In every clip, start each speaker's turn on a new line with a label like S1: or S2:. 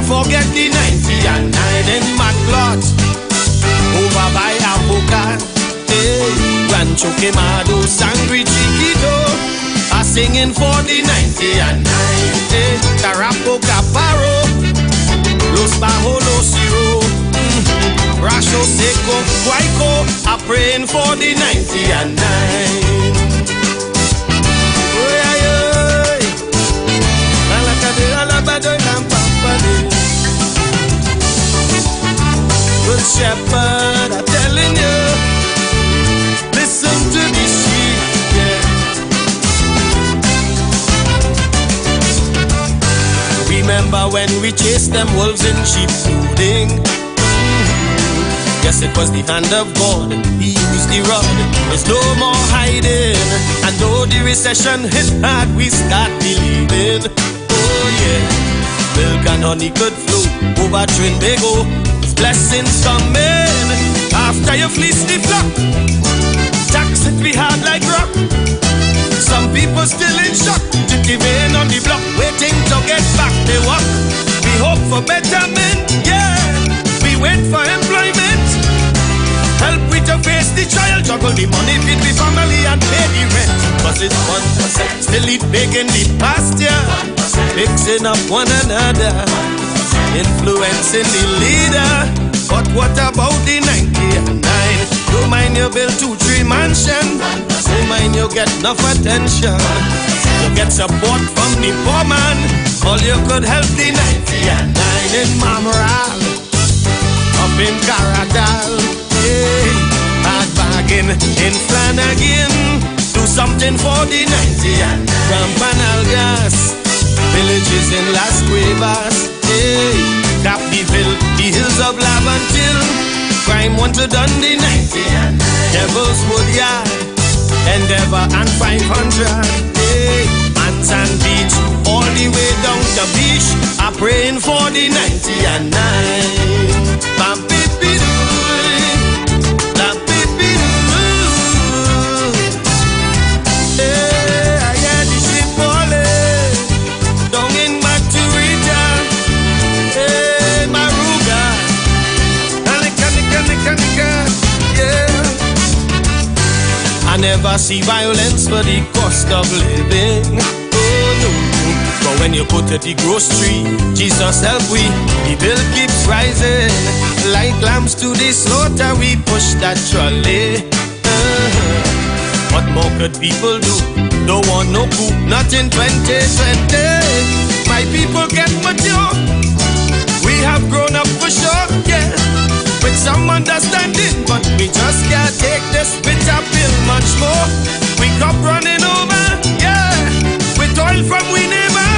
S1: forget the 99 in McLeod, over by Apoca. Hey, Rancho Quemado, Sangre Chiquito, are singing for the 99. Hey, Tarapo Caparo, Los Bajolos Zero, Rasho Seco, Guayco, are praying for the 99. Good shepherd, I'm telling you, listen to the sheep, yeah. Remember when we chased them wolves in sheep's clothing? Yes, it was the hand of God. He used the rod. There's no more hiding. And though the recession hit hard, we start believing. Oh yeah, milk and honey could flow over Trinbago. Blessings coming after you fleece the flock. Tax it be hard like rock. Some people still in shock. To remain on the block, waiting to get back they walk. We hope for betterment, yeah. We wait for employment. Help we to face the trial, juggle the money, feed the family and pay the rent. Cause it's 1%, still eat big in the pasture, mixing up one another, influencing the leader. But what about the 99? Don't mind you build 2-3 mansion. Don't mind you get enough attention. You get support from the poor man. All you could help the 99 in Mamoral, up in Caratal, hey, hard bargain in Flanagan. Do something for the 99. Rampanalgas, villages in Las Cuevas, hey, Capdeville, the hills of Lavantil. Crime wanted on the 99. Devil's Wood Yard, Endeavor and 500. Hey, Anson Beach, all the way down to beach. I'm praying for the 99. Bam, beep, beep, bam, beep, beep, hey, I hear the ship falling down in Maturita. Hey, Maruga, yeah. I never see violence for the cost of living. Oh no. But when you go to the grocery, Jesus help we, the bill keeps rising. Like lambs to the slaughter, we push that trolley. What more could people do? Don't want no coup, not in 2020. My people get mature. We have grown up for sure, yeah. With some understanding, but we just can't take this bitter pill much more. We cup running over, yeah. With oil from we neighbor.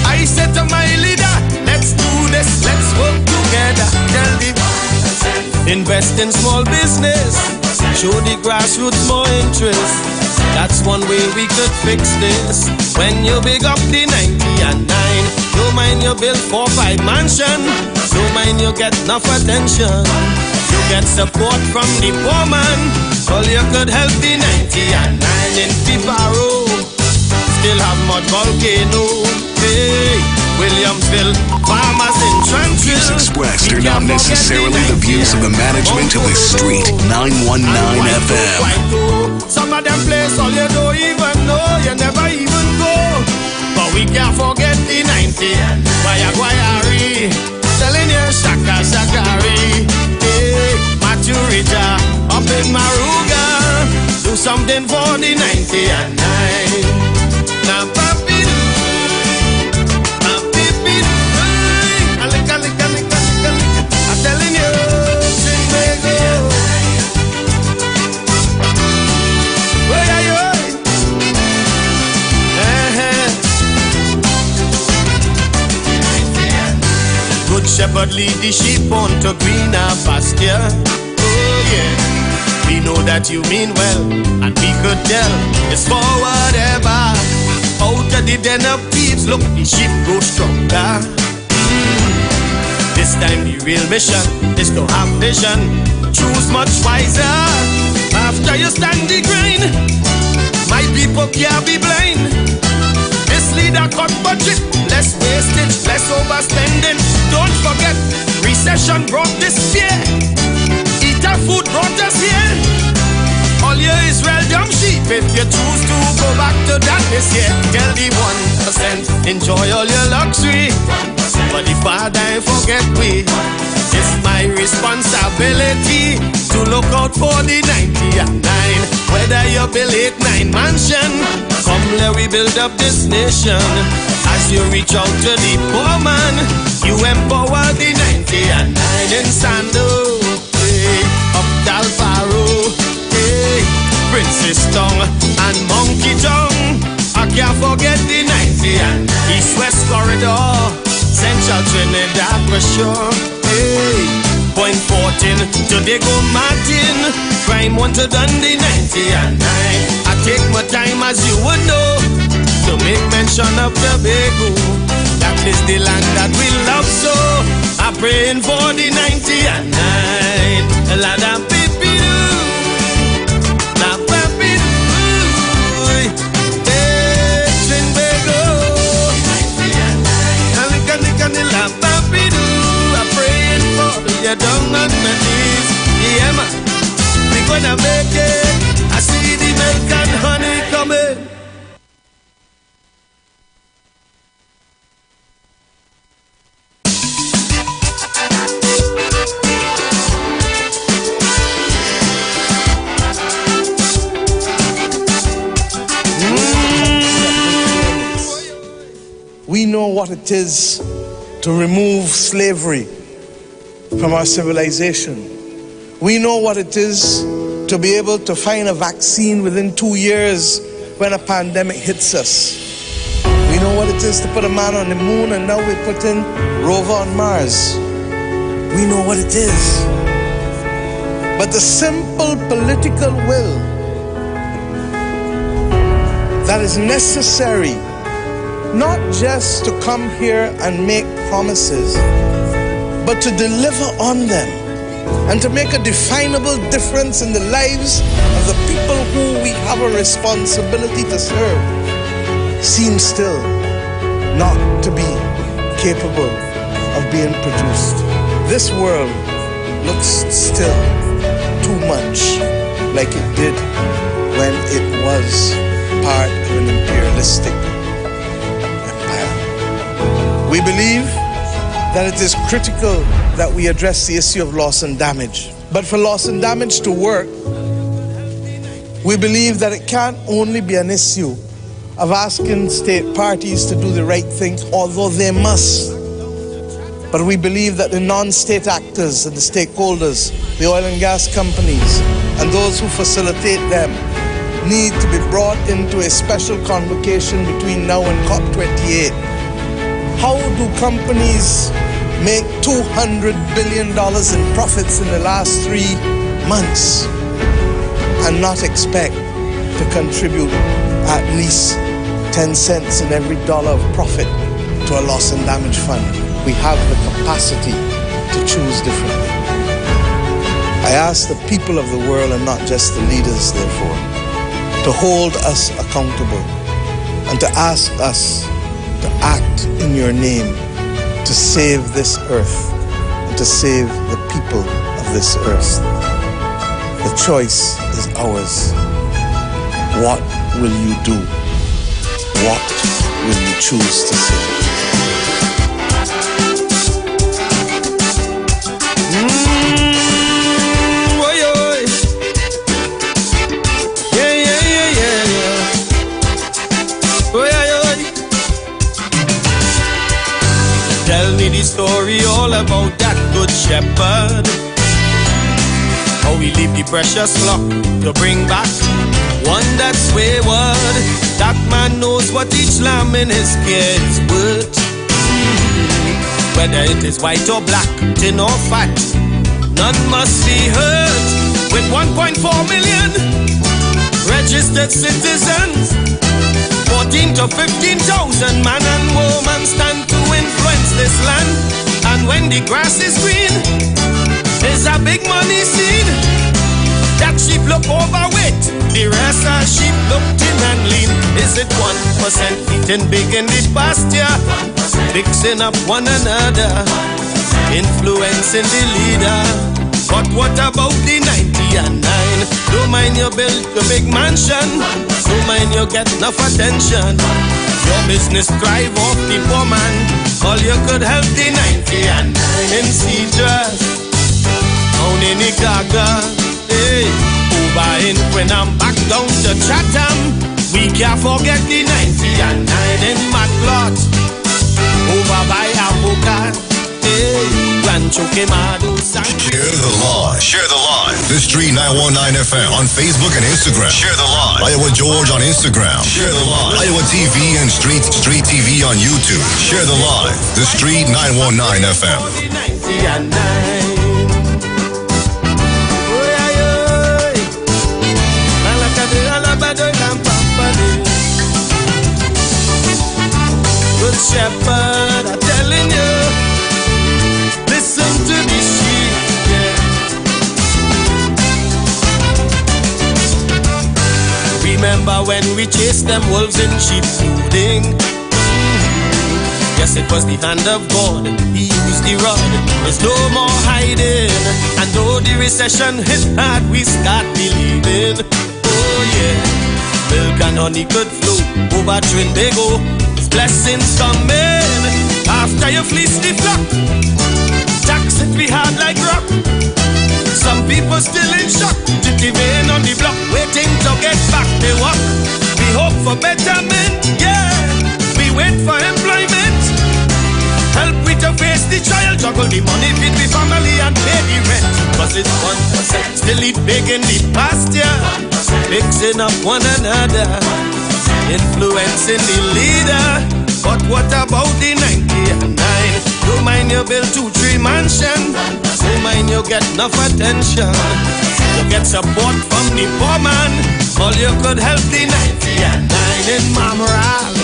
S1: I said to my leader, let's do this, let's work together. Tell the invest in small business, show the grassroots more interest. That's one way we could fix this. When you big up the 99, don't mind you build 4-5 mansion. Don't mind you get enough attention. You get support from the poor man. All you could help the 99 in Piparo. Still have mud volcano. Hey, Williamsville, farmers in Tranquil.
S2: Views expressed are not necessarily the views of the management of the Street 919 FM.
S1: Some of them places all you don't even know, you never even go. But we can't forget the 90. Guayari, telling you Shaka Shakari. Hey, Maturita, up in Maruga. Do something for the 99. Now papi do, papi do. I'm telling you, Trinbago. Where are you? Good shepherd lead the sheep on to greener pasture. Oh yeah. We know that you mean well, and we could tell it's for whatever. Out of the den of thieves, look, the sheep grow stronger. This time the real mission is to have vision. Choose much wiser. After you stand the grind, my people can't be blind. This need a cut budget, less wastage, less overspending. Don't forget, recession brought this fear. Eat our food brought us here. All your Israel dumb sheep, if you choose to go back to that this year, tell the 1%, enjoy all your luxury. But the Father ain't forget we. It's my responsibility to look out for the 90 and 9. Whether you build 8-9 mansion, come let we build up this nation. As you reach out to the poor man, you empower the 90 and 9 in Sando, hey, up Dalfaro, hey, Princess Tongue and Monkey Tongue. I can't forget the 90 and East-West Corridor, Central Trinidad for sure. Hey, Point 14 to Diego Martin, Crime 1 to Dundee 90 and 9. I take my time as you would know to make mention of Tobago. That is the land that we love so. I'm praying for the 90 and 9. La da pipi doo, la papi doo, hey, Trinbago, 90 and 9. La papi doo, I'm praying for you down on my knees. Yeah man, we gonna make it. I see the milk and honey coming.
S3: We know what it is to remove slavery from our civilization. We know what it is to be able to find a vaccine within 2 years when a pandemic hits us. We know what it is to put a man on the moon, and now we're putting rover on Mars. We know what it is. But the simple political will that is necessary, not just to come here and make promises, but to deliver on them and to make a definable difference in the lives of the people who we have a responsibility to serve, seems still not to be capable of being produced. This world looks still too much like it did when it was part of an imperialistic empire. We believe that it is critical that we address the issue of loss and damage. But for loss and damage to work, we believe that it can't only be an issue of asking state parties to do the right thing, although they must. But we believe that the non-state actors and the stakeholders, the oil and gas companies, and those who facilitate them need to be brought into a special convocation between now and COP28. How do companies make $200 billion in profits in the last 3 months and not expect to contribute at least 10 cents in every dollar of profit to a loss and damage fund? We have the capacity to choose differently. I ask the people of the world, and not just the leaders, therefore, to hold us accountable and to ask us to act in your name to save this earth and to save the people of this earth. The choice is ours. What will you do? What will you choose to say?
S1: Tell me the story all about that good shepherd, how he leave the precious flock to bring back one that's wayward. That man knows what each lamb in his care is worth. Whether it is white or black, thin or fat, none must be hurt. With 1.4 million registered citizens, 14 to 15,000 man and woman stand to influence this land. And when the grass is green, it's a big money seed. That sheep look overweight, the rest of sheep look thin and lean. Is it 1% eating big in the pasture, mixing up one another, influencing the leader? But what about the 90 and 9? Don't mind you build a big mansion, don't mind you get enough attention. Your business thrive off the poor man. All you could help the 90 and 9 in Cedars, down in the Gaga, hey, over in when I'm back down to Chatham. We can't forget the 90 and 9 in Matlock, over by Avocat, hey, Rancho Quemado.
S4: Share the live. Share the live. The Street 919 FM on Facebook and Instagram. Share the live. Iowa George on Instagram. Share the live. Iowa TV and Street TV on YouTube. Share the live. The Street 919 FM.
S1: Good shepherd, I'm telling you, listen to the sheep, yeah. Remember when we chased them wolves in sheep's clothing? Yes, it was the hand of God. He used the rod. There's no more hiding. And though the recession hit hard, we start believing. Oh yeah, milk and honey could flow over Trinbago. Blessings coming after you fleece the flock. Tax it be hard like rock. Some people still in shock. Jitty vein on the block, waiting to get back to work. We hope for betterment, yeah. We wait for employment. Help we to face the trial, juggle the money, feed the family and pay the rent. Cause it's 1%, still eat big in the pasture, mixing up one another, influencing the leader. But what about the 90 and 9? Don't mind you build 2-3 mansion, don't mind you get enough attention. You get support from the poor man. All you could help the 90 and 9 in Mamral,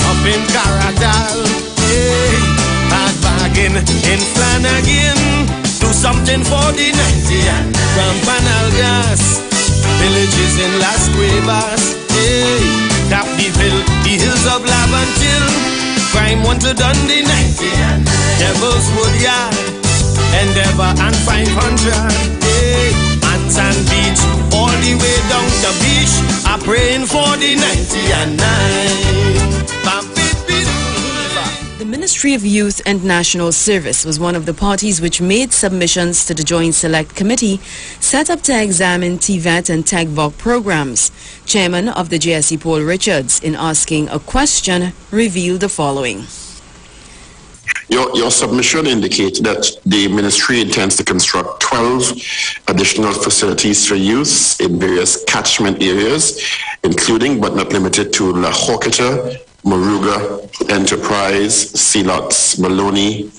S1: up in Caradal, hey, hard bargain in Flanagan. Do something for the 90 and 9. From Panalgas, villages in Las Cuevas, hey, tap the hills of Lavantil. Crime want to done the 90 and 9. Devil's Woodyard, Endeavor and 500, hey, Antan Beach, all the way down to beach. I'm praying for the 90 and 9.
S5: The Ministry of Youth and National Service was one of the parties which made submissions to the Joint Select Committee set up to examine TVET and TechVoc programs. Chairman of the JSC, Paul Richards, in asking a question, revealed the following.
S6: Your submission indicates that the ministry intends to construct 12 additional facilities for youth in various catchment areas, including but not limited to La Hawketta, Moruga, Enterprise, Sealots, Maloney,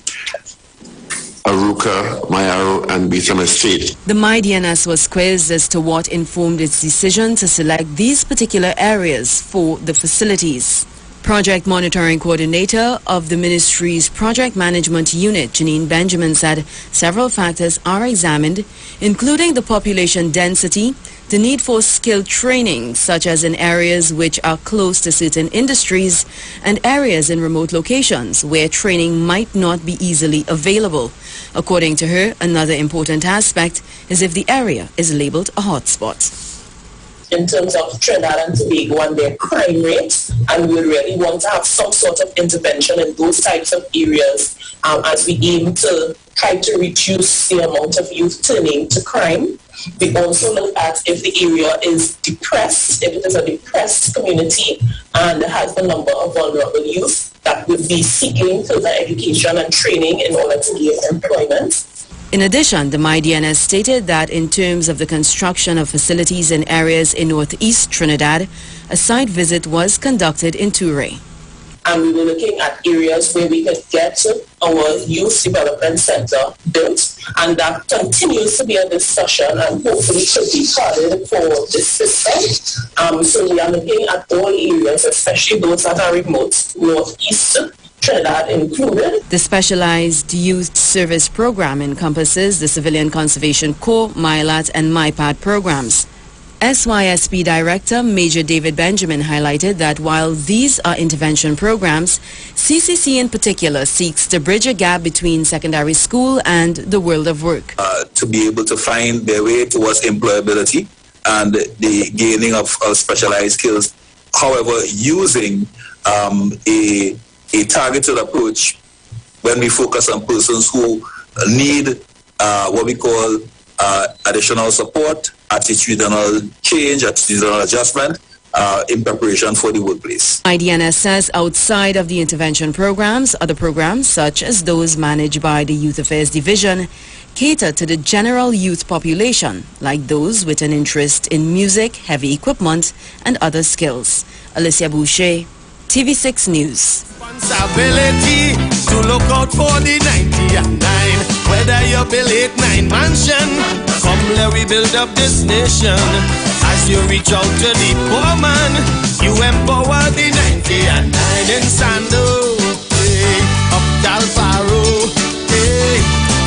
S6: Aruka, Mayaro, and Bethlehem Estate.
S5: The MyDNS was quizzed as to what informed its decision to select these particular areas for the facilities. Project Monitoring Coordinator of the Ministry's Project Management Unit, Janine Benjamin, said several factors are examined, including the population density, the need for skilled training, such as in areas which are close to certain industries, and areas in remote locations where training might not be easily available. According to her, another important aspect is if the area is labeled a hotspot.
S7: In terms of Trinidad and Tobago and their crime rates, and we really want to have some sort of intervention in those types of areas as we aim to try to reduce the amount of youth turning to crime. We also look at if the area is depressed, if it is a depressed community and has the number of vulnerable youth that would be seeking further education and training in order to gain employment.
S5: In addition, the MyDNS stated that in terms of the construction of facilities in areas in northeast Trinidad, a site visit was conducted in Ture.
S7: And we were looking at areas where we could get our youth development center built, and that continues to be a discussion and hopefully should be started for this system. So we are looking at all areas, especially those that are remote, northeast Trinidad included.
S5: The Specialized Youth Service Program encompasses the Civilian Conservation Corps, MILAT, and MIPAD programs. SYSP Director Major David Benjamin highlighted that while these are intervention programs, CCC in particular seeks to bridge a gap between secondary school and the world of work.
S8: To be able to find their way towards employability and the gaining of specialized skills. However, using a targeted approach when we focus on persons who need what we call additional support, attitudinal change, attitudinal adjustment in preparation for the workplace.
S5: IDNS says outside of the intervention programs, other programs such as those managed by the Youth Affairs Division cater to the general youth population, like those with an interest in music, heavy equipment, and other skills. Alicia Boucher, TV6 News.
S1: Responsibility to look out for the 99. Whether you build 8-9 mansion, come let we build up this nation. As you reach out to the poor man, you empower the 99 in Sando, hey, up Dalfaro, hey,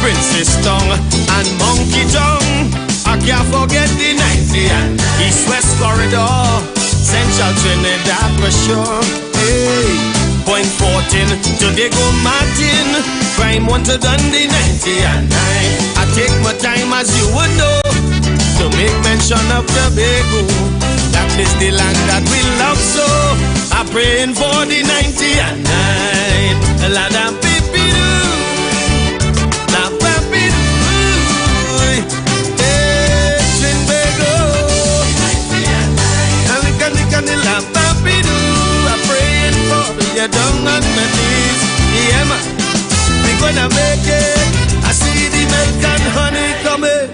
S1: Princess Tongue and Monkey Tongue. I can't forget the 90 East-West Corridor, Central Trinidad for sure. Hey, Point 14 to Diego Martin, crime wanted on the 99. I take my time as you would know to make mention of Tobago. That is the land that we love so. I'm praying for the 99. La da baby doo, la baby doo, hey, Trinbago, la baby doo. I'm praying for you down on my knees. Yeah man, we gonna make it. I see the milk and honey coming.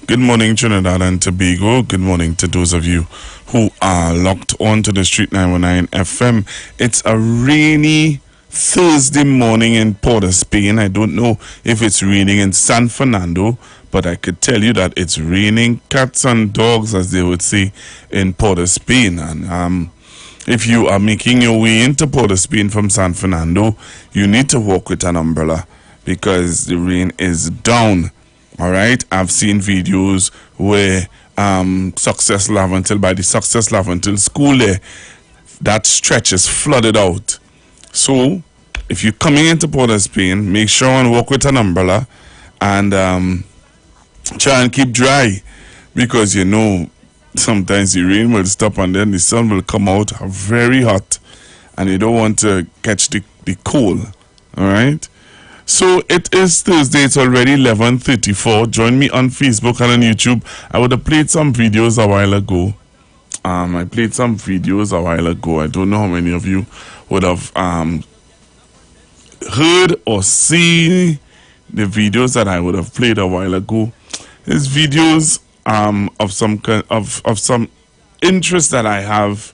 S9: Good morning, Trinidad and Tobago. Good morning to those of you who are locked on to the Street 919 FM. It's a rainy Thursday morning in Port of Spain. I don't know if it's raining in San Fernando, but I could tell you that it's raining cats and dogs, as they would say, in Port of Spain. And if you are making your way into Port of Spain from San Fernando, you need to walk with an umbrella because the rain is down. All right, I've seen videos where Success Laventil, by the Success Laventil school there, that stretch is flooded out. So if you're coming into Port of Spain, make sure and walk with an umbrella and try and keep dry, because you know sometimes the rain will stop and then the sun will come out very hot and you don't want to catch the cold. All right. So it is Thursday, it's already 11:34. Join me on Facebook and on YouTube. I would have played some videos a while ago. I played some videos a while ago. I don't know how many of you would have heard or seen the videos that I would have played a while ago. It's videos of some interest that I have.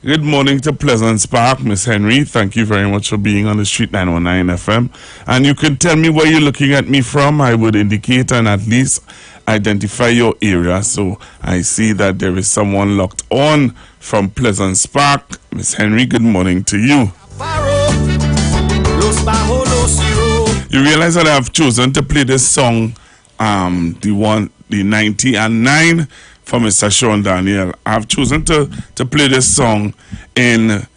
S9: Good morning to Pleasant Park, Miss Henry. Thank you very much for being on the Street 919 FM. And you can tell me where you're looking at me from. I would indicate and at least identify your area. So I see that there is someone locked on from Pleasant Park. Miss Henry, good morning to you. You realize that I have chosen to play this song, the 90 and 9 for Mr. Sean Daniel. I've chosen to play this song in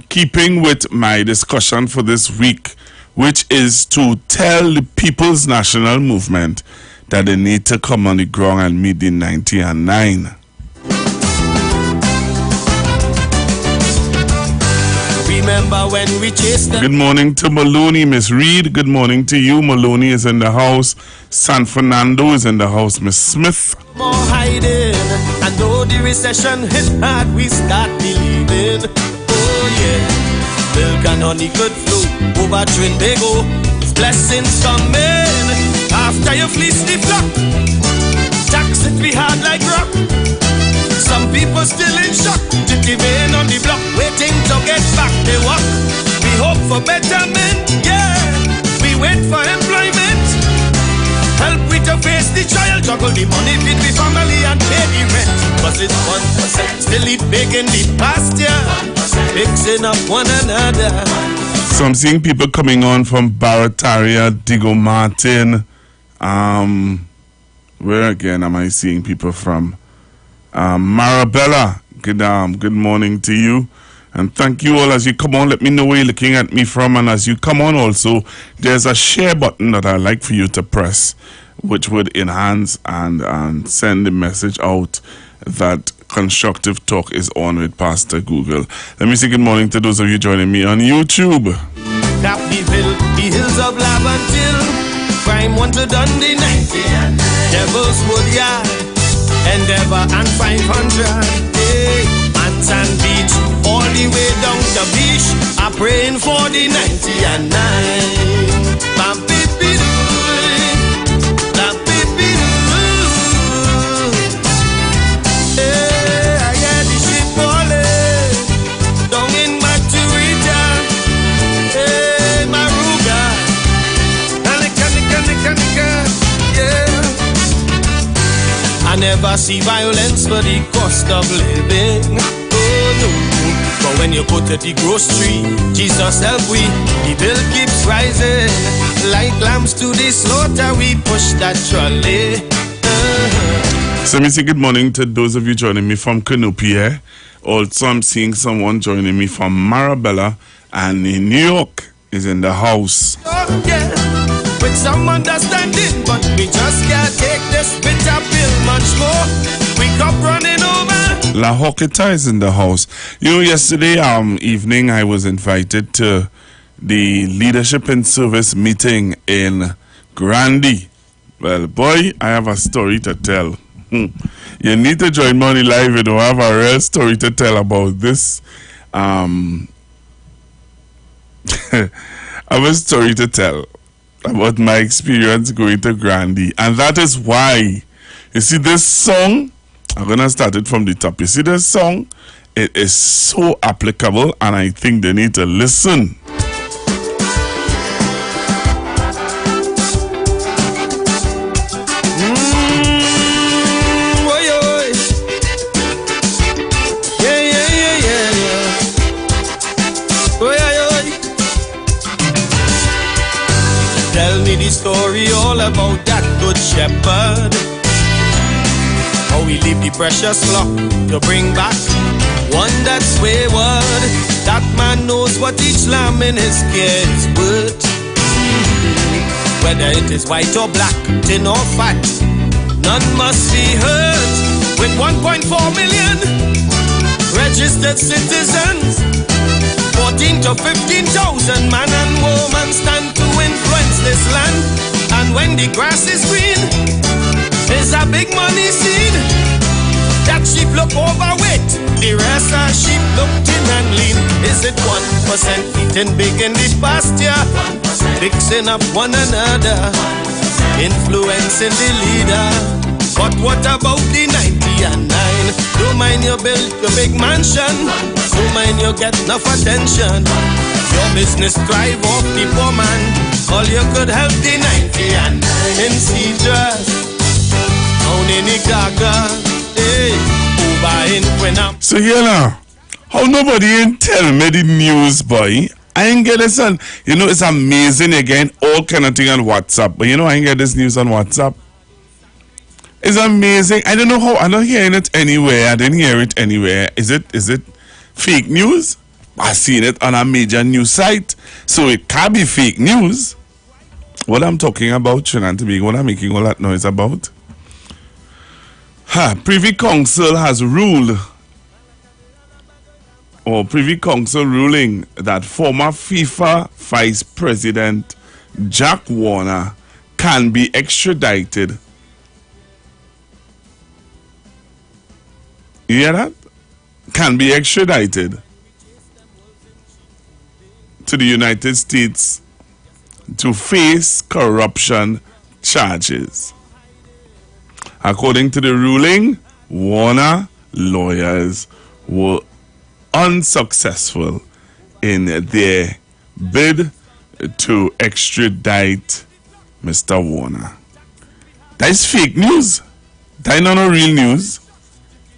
S9: keeping with my discussion for this week, which is to tell the People's National Movement that they need to come on the ground and meet the 90 and 9.
S1: Remember when we chased them.
S9: Good morning to Maloney, Miss Reed. Good morning to you. Maloney is in the house. San Fernando is in the house. Miss Smith.
S1: More hiding, and though the recession hit hard, we start believing. Oh yeah, milk and honey could flow over Trinbago. Blessings coming after you fleece the flock. Tax it be hard like rock. Some people still in shock. Jitty man on the block, waiting to get back to work. We hope for betterment, yeah. We wait for employment. Help we to face the trial. juggle the money, feed the family and pay the rent. Cause it's 1%, still eat big in the pasture, mixing up one another.
S9: So I'm seeing people coming on from Barataria, Digo Martin. Where again am I seeing people from? Marabella. Good morning to you. And thank you all as you come on. Let me know where you're looking at me from. And as you come on also, there's a share button that I'd like for you to press, which would enhance and send the message out that Constructive Talk is on with Pastor Google. Let me say good morning to those of you joining me on YouTube.
S1: Tap the hills of Laventille, crime wanted Dundee 90, Devil's Wood Yard, Endeavour and 500. Hey. Sand Beach, all the way down the beach, I'm praying for the 90 and 9. Bam, baby, bam, baby, hey, I got the ship falling down in Maturita, hey, Maruga, Kanika, yeah. I never see violence for the cost of living. But when you go to the grocery, Jesus help we, the bill keeps rising. Like lambs to the slaughter, we push that trolley.
S9: So let me say good morning to those of you joining me from Canopy. Also, I'm seeing someone joining me from Marabella, and in New York is in the house.
S1: Oh, yeah. With some understanding, but we just can't take this bitter pill much more. We come running over.
S9: La Hoqueta is in the house. You know, yesterday evening I was invited to the Leadership in Service meeting in Grandy. Well, boy, I have a story to tell. You need to join Money Live. You don't have a real story to tell about this. I have a story to tell about my experience going to Grandy. And that is why, you see this song, I'm going to start it from the top. You see this song? It is so applicable, and I think they need to listen.
S1: Tell me the story all about that good shepherd. How we leave the precious flock to bring back one that's wayward. That man knows what each lamb in his care is worth. Whether it is white or black, thin or fat, none must be hurt. With 1.4 million registered citizens, 14 to 15,000 man and woman stand to influence this land. And when the grass is green, there's a big money seed. That sheep look overweight, the rest are sheep look thin and lean. Is it 1% eating big in the pasture, fixing up one another, influencing the leader? But what about the 90 and 9? Don't mind you build your big mansion, don't mind you get enough attention. Your business thrive off the poor man, all you could help the 90 and 9 in Cedars.
S9: So here now, how nobody ain't tell me the news, boy. I ain't get this on. You know, it's amazing again, all kind of thing on WhatsApp. But you know, I ain't get this news on WhatsApp. It's amazing. I don't know how. I'm not hearing it anywhere. I didn't hear it anywhere. Is it fake news? I seen it on a major news site, so it can't be fake news. What I'm talking about, Trinidad to be what I'm making all that noise about. Privy Council has ruled, or Privy Council ruling, that former FIFA Vice President Jack Warner can be extradited. You hear that? Can be extradited to the United States to face corruption charges. According to the ruling, Warner lawyers were unsuccessful in their bid to extradite Mr. Warner. That is fake news. That is not no real news.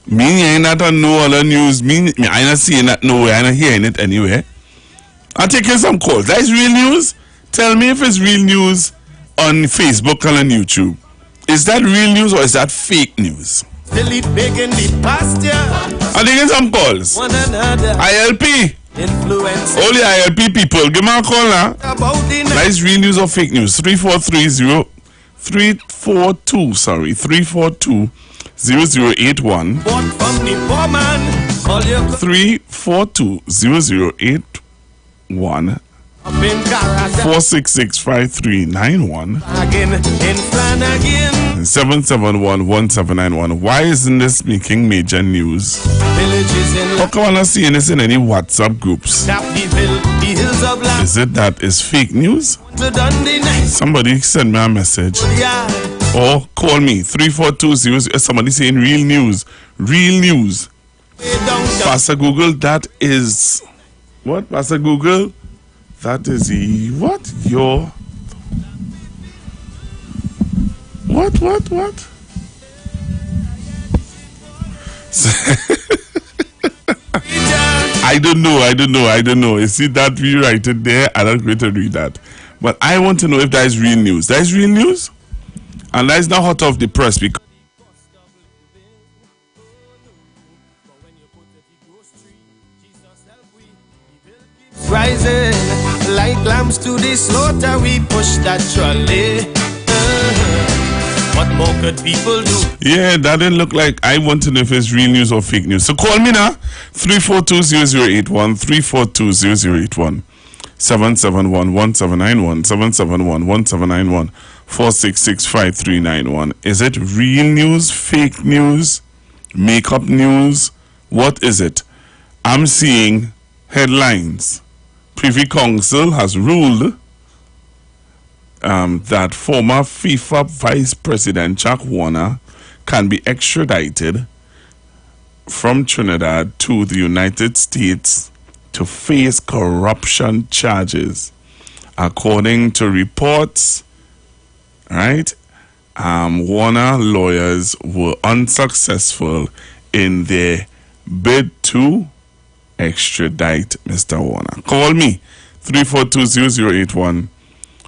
S9: Me, I not know all the news. Me, I not seeing that nowhere. I not hearing it anywhere. I'm taking some calls. That is real news. Tell me if it's real news on Facebook and on YouTube. Is that real news or is that fake news?
S1: Still eat big in the pasture.
S9: I'm taking some calls.
S1: One another.
S9: ILP.
S1: Influence.
S9: All the ILP people, give me a call now.
S1: About the
S9: That is real news or fake news? 342-0081.
S1: Bought from the poor man. Call your
S9: 342-0081.
S1: up in Caracas.
S9: 466-5391.
S1: Again in Flanagan.
S9: 771-1791. Why isn't this making major news?
S1: Villages in
S9: How come I'm not seeing this in any WhatsApp groups?
S1: Captiville, the hills of land.
S9: Is it that is fake news?
S1: To Dundee nice.
S9: Somebody send me a message
S1: Yeah.
S9: or call me 342-00. Somebody saying real news. Real news.
S1: Way down, down.
S9: Pastor Google, that is what? Pastor Google, that is what? Your what? I don't know. You see that you write it there, I'm not going to read that. But I want to know if that is real news. That is real news? And that is not hot off the press because
S1: Rising like lambs to the slaughter, we push that trolley. What more could people do?
S9: yeah, that didn't look like. I want to know if it's real news or fake news. So call me now. 342-0081. 342-0081. 771-1791. 771-1791. 466-5391. Is it real news, fake news, make-up news? What is it? I'm seeing headlines. Privy Council has ruled that former FIFA Vice President Jack Warner can be extradited from Trinidad to the United States to face corruption charges. According to reports, right, Warner lawyers were unsuccessful in their bid to extradite Mr. Warner. Call me 342-0081.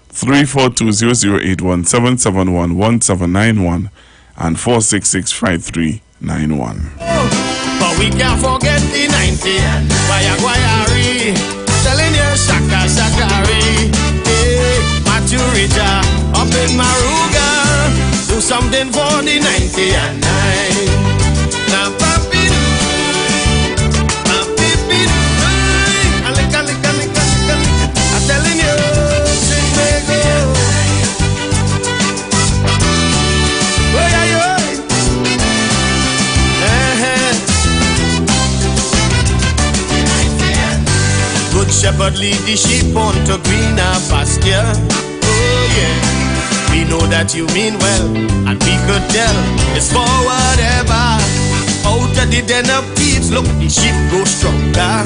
S9: 342-0081. 771-1791 and 466-5391.
S1: But we can't forget the 90. Guayari, telling you Shaka Shakari. Hey, Maturita, up in Maruga. Do something for the 90 and 9. Now, papi, I'm telling you, sing me go. Good shepherd lead the sheep on to greener pasture. Oh yeah, we know that you mean well, and we could tell it's for whatever. Out of the den of thieves, look, the sheep grow stronger.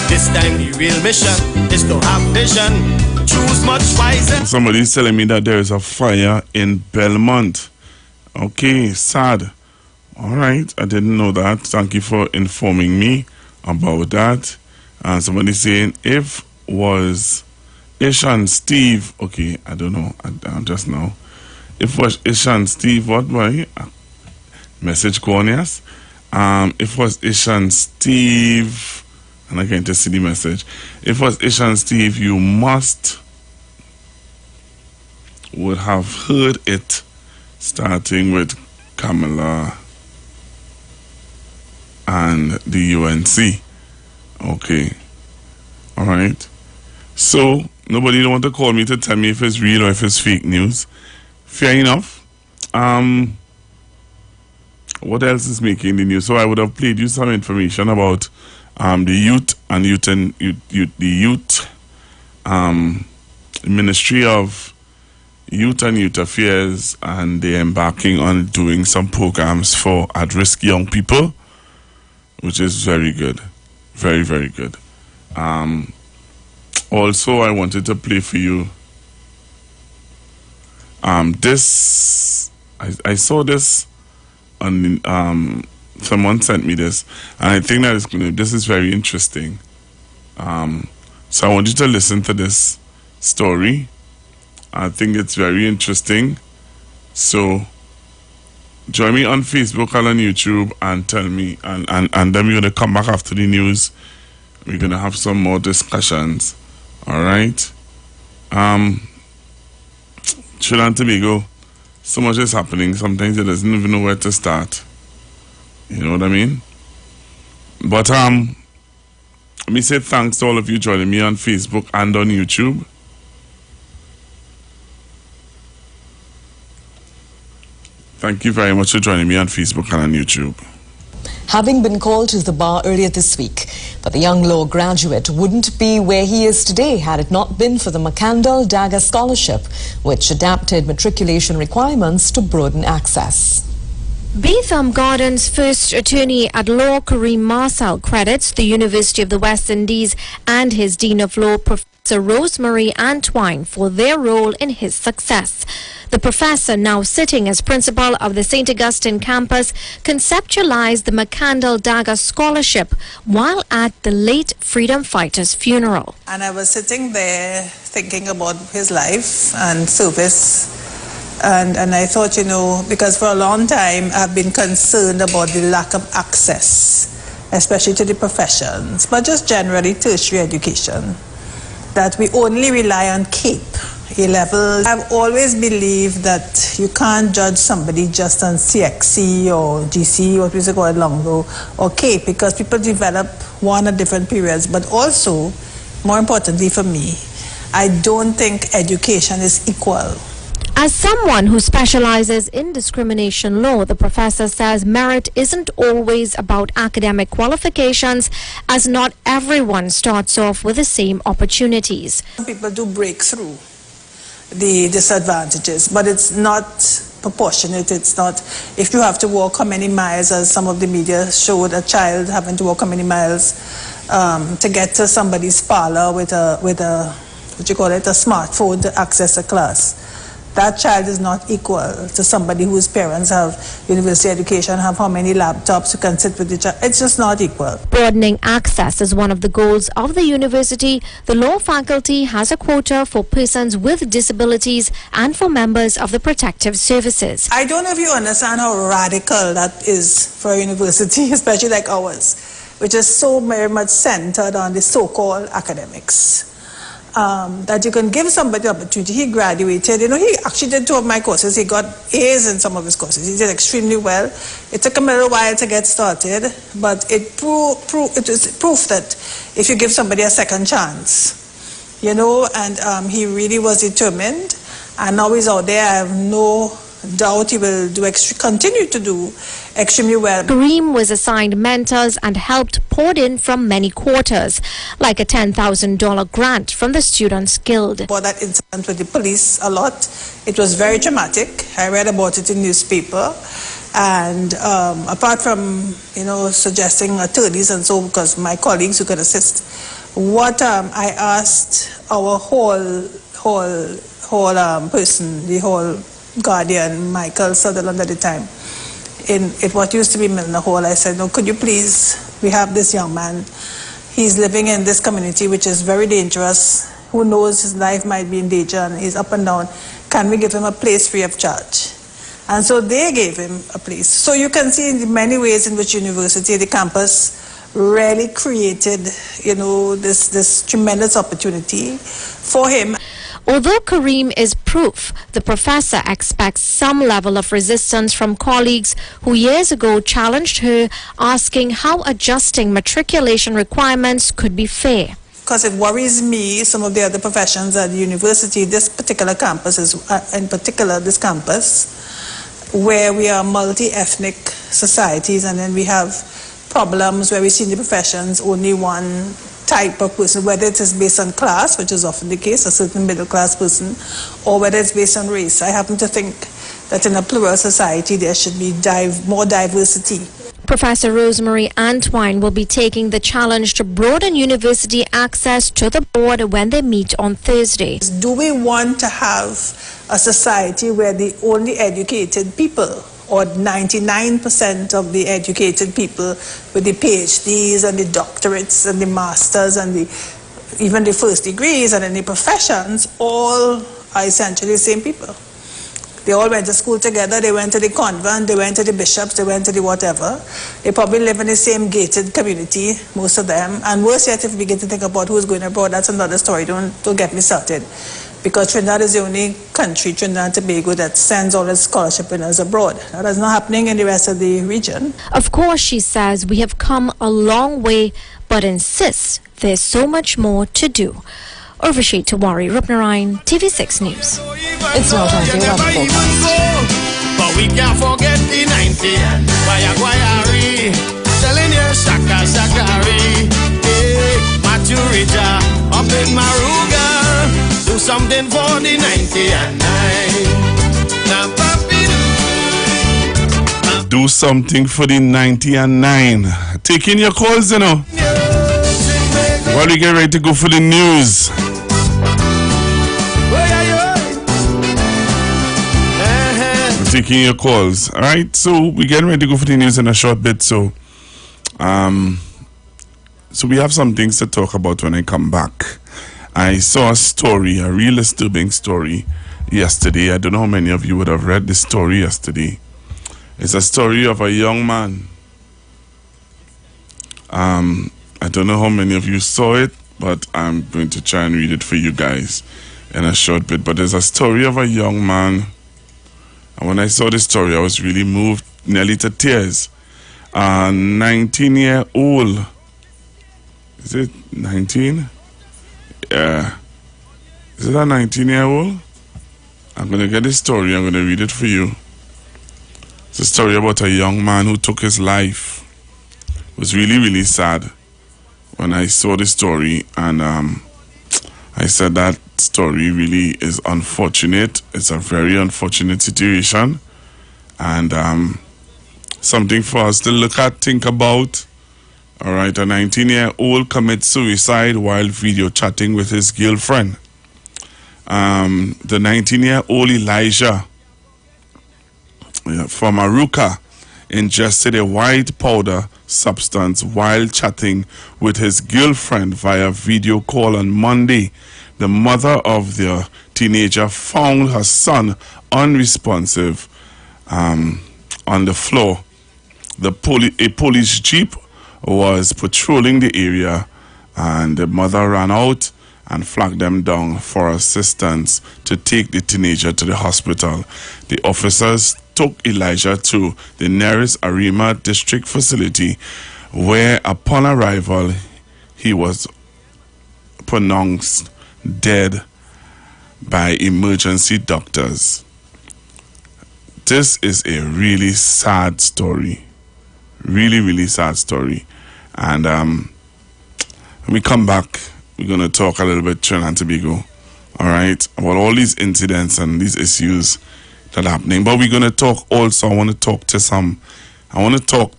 S1: This time the real mission is to have vision, choose much wiser.
S9: Somebody's telling me that there is a fire in Belmont. Okay, sad. All right, I didn't know that. Thank you for informing me about that. And somebody saying if was Ishan Steve, okay, I don't know, I just know. If was Ishan Steve, what boy? Message corneas. If was Ishan Steve, and I can just see the message. If was Ishan Steve, you would have heard it starting with Kamala and the UNC. Okay. All right. So, nobody don't want to call me to tell me if it's real or if it's fake news. Fair enough. What else is making the news? So, I would have played you some information about the youth and Ministry of Youth and Youth Affairs, and they're embarking on doing some programs for at-risk young people, which is very good. Very, very good. Also, I wanted to play for you I saw this on someone sent me this, and I think that this is very interesting. So I want you to listen to this story. I think it's very interesting. So join me on Facebook and on YouTube and tell me, and then we're going to come back after the news. We're going to have some more discussions. All right? Trinidad and Tobago, so much is happening. Sometimes it doesn't even know where to start. You know what I mean? But let me say thanks to all of you joining me on Facebook and on YouTube. Thank you very much for joining me on Facebook and on YouTube.
S10: Having been called to the bar earlier this week, but the young law graduate wouldn't be where he is today had it not been for the McCandle Dagger Scholarship, which adapted matriculation requirements to broaden access.
S11: Beetham Gardens first attorney at law Kareem Marsal credits the University of the West Indies and his Dean of Law, Professor Rosemary Antwine, for their role in his success. The professor, now sitting as principal of the St. Augustine campus, conceptualized the McCandle Dagger Scholarship while at the late freedom fighter's funeral.
S12: And I was sitting there thinking about his life and service. And I thought, because for a long time I've been concerned about the lack of access, especially to the professions, but just generally tertiary education, that we only rely on CAPE, A-level. I've always believed that you can't judge somebody just on CXC or GC, what we used to call it long ago, or CAPE, because people develop one at different periods. But also, more importantly for me, I don't think education is equal.
S11: As someone who specializes in discrimination law, the professor says merit isn't always about academic qualifications, as not everyone starts off with the same opportunities.
S12: People do break through the disadvantages, but it's not proportionate. It's not, if you have to walk how many miles, as some of the media showed a child having to walk how many miles to get to somebody's parlor with a what you call it, a smartphone to access a class. That child is not equal to somebody whose parents have university education, have how many laptops, who can sit with each other. It's just not equal.
S11: Broadening access is one of the goals of the university. The law faculty has a quota for persons with disabilities and for members of the protective services.
S12: I don't know if you understand how radical that is for a university, especially like ours, which is so very much centered on the so-called academics. That you can give somebody the opportunity. He graduated, he actually did 2 of my courses. He got A's in some of his courses. He did extremely well. It took him a little while to get started, but it was proof that if you give somebody a second chance, and he really was determined, and now he's out there. I have no doubt he will continue to do extremely well.
S11: Kareem was assigned mentors and helped poured in from many quarters, like a $10,000 grant from the Students' Guild.
S12: About that incident with the police a lot. It was very traumatic. I read about it in newspaper. And apart from, suggesting attorneys and so, because my colleagues who could assist, what I asked our whole person, the whole guardian, Michael Sutherland at the time, in what used to be Milner Hall, I said, no, could you please, we have this young man, he's living in this community which is very dangerous, who knows his life might be in danger and he's up and down, can we give him a place free of charge? And so they gave him a place. So you can see in the many ways in which university, the campus really created, this tremendous opportunity for him.
S11: Although Kareem is proof, the professor expects some level of resistance from colleagues who years ago challenged her, asking how adjusting matriculation requirements could be fair.
S12: Because it worries me, some of the other professions at the university, this particular campus is, in particular this campus, where we are multi-ethnic societies, and then we have problems where we see in the professions only one type of person, whether it is based on class, which is often the case, a certain middle class person, or whether it's based on race. I happen to think that in a plural society there should be more diversity.
S11: Professor Rosemary Antwine will be taking the challenge to broaden university access to the board when they meet on Thursday.
S12: Do we want to have a society where the only educated people, or 99% of the educated people with the PhDs and the doctorates and the masters and even the first degrees and any professions, all are essentially the same people. They all went to school together, they went to the convent, they went to the bishops, they went to the whatever. They probably live in the same gated community, most of them. And worse yet, if we begin to think about who's going abroad, that's another story. Don't get me started. Because Trinidad is the only country, Trinidad and Tobago, that sends all its scholarship winners abroad. That is not happening in the rest of the region.
S11: Of course, she says, we have come a long way, but insists there's so much more to do. Urvashi Tawari, Rupnarayan, TV6 News.
S10: It's now time for your weather forecast.
S1: But we can't forget the 90 Guayari, telling you Shaka Shakari, hey, Maturija, up in Maruga, do something for the 90 and 9.
S9: Do something for the 90 and 9. Taking your calls, you know. While we get ready to go for the news. Taking your calls. All right, so we're getting ready to go for the news in a short bit. So we have some things to talk about when I come back. I saw a story, a real disturbing story yesterday. I don't know how many of you would have read this story yesterday. It's a story of a young man. I don't know how many of you saw it, but I'm going to try and read it for you guys in a short bit. But there's a story of a young man. And when I saw this story, I was really moved, nearly to tears. 19-year-old. Is it 19? Yeah. Is it a 19-year-old? I'm going to get this story. I'm going to read it for you. It's a story about a young man who took his life. It was really, really sad when I saw the story. And I said that story really is unfortunate. It's a very unfortunate situation. And something for us to look at, think about. All right, a 19-year-old commits suicide while video chatting with his girlfriend. The 19-year-old Elijah from Aruka ingested a white powder substance while chatting with his girlfriend via video call on Monday. The mother of the teenager found her son unresponsive on the floor. A police jeep was patrolling the area, and the mother ran out and flagged them down for assistance to take the teenager to the hospital. The officers took Elijah to the nearest Arima district facility, where upon arrival he was pronounced dead by emergency doctors. This is a really sad story. Really, really sad story. And when we come back, we're going to talk a little bit Trinidad and Tobago, all right, about all these incidents and these issues that are happening. But we're going to talk also, I want to talk to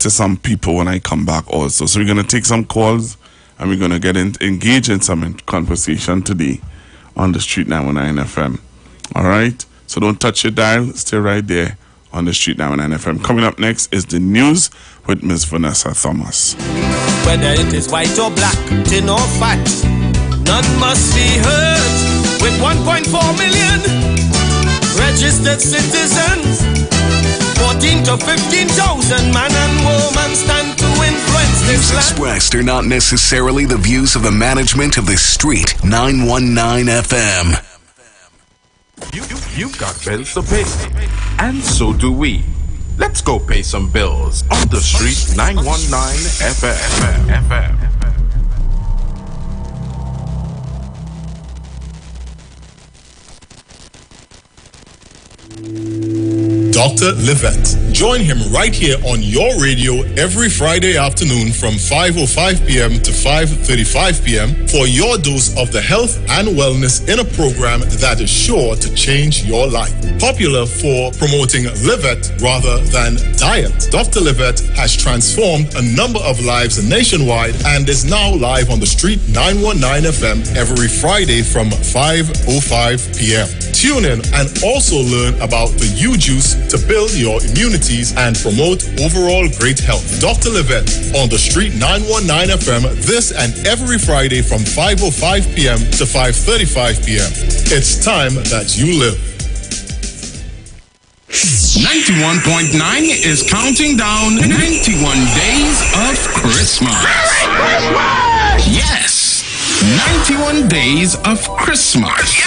S9: some people when I come back also. So we're going to take some calls and we're going to get engaged in some conversation today on the Street 919 FM. All right? So don't touch your dial. Stay right there on the Street 919 FM. Coming up next is the news with Ms. Vanessa Thomas.
S1: Whether it is white or black, thin or fat, none must be hurt. With 1.4 million registered citizens, 14 to 15,000 man and woman stand to influence this
S2: land. Views expressed are not necessarily the views of the management of the Street 919 FM.
S13: You've got bills to pay, and so do we. Let's go pay some bills on the Street 919 FM.
S14: Dr. Livette. Join him right here on your radio every Friday afternoon from 5:05 p.m. to 5:35 p.m. for your dose of the health and wellness in a program that is sure to change your life. Popular for promoting Livette rather than diet, Dr. Livette has transformed a number of lives nationwide and is now live on the Street 919 FM every Friday from 5:05 p.m. Tune in and also learn about the U juice to build your immunities and promote overall great health. Dr. Livette on the Street 919 FM this and every Friday from 5:05 p.m. to 5:35 p.m. It's time that you live.
S13: 91.9 is counting down 91 days of Christmas. Yes, 91 days of Christmas.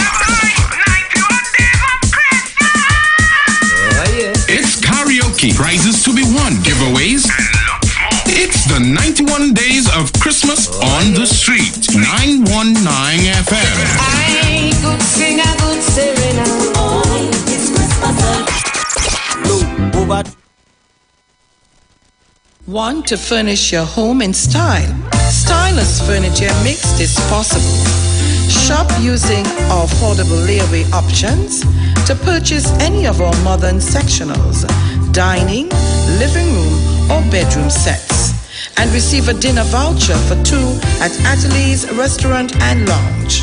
S13: It's karaoke, prizes to be won, giveaways. It's the 91 days of Christmas on the street. 919 FM.
S15: I could sing a good serenade. Oh, it's Christmas.
S16: Want to furnish your home in style? Stylus Furniture makes this possible. Shop using our affordable layaway options to purchase any of our modern sectionals, dining, living room, or bedroom sets, and receive a dinner voucher for two at Ateliers Restaurant and Lounge.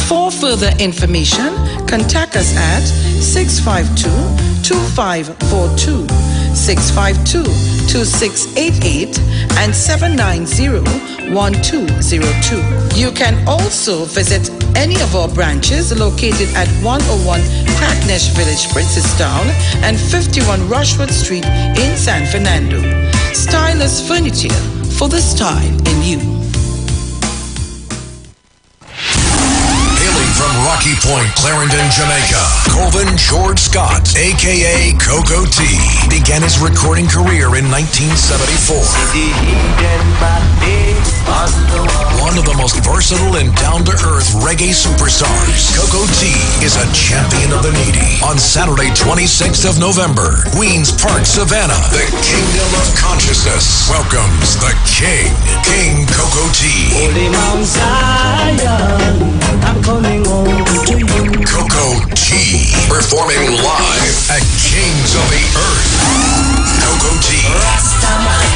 S16: For further information, contact us at 652-2542, 652-2688, and 790-1202. You can also visit any of our branches located at 101 Crackness Village, Princestown, and 51 Rushwood Street in San Fernando. Stylus Furniture, for the style in you.
S2: From Rocky Point, Clarendon, Jamaica, Colvin George Scott, a.k.a. Coco T, began his recording career in 1974. One of the most versatile and down-to-earth reggae superstars, Coco T is a champion of the needy. On Saturday, 26th of November, Queens Park, Savannah, the Kingdom of Consciousness welcomes the King, King Coco T.
S15: Holy Mount Zion, I'm coming home to you.
S2: Coco T, performing live at Kings of the Earth. Coco T.
S15: Rastaman,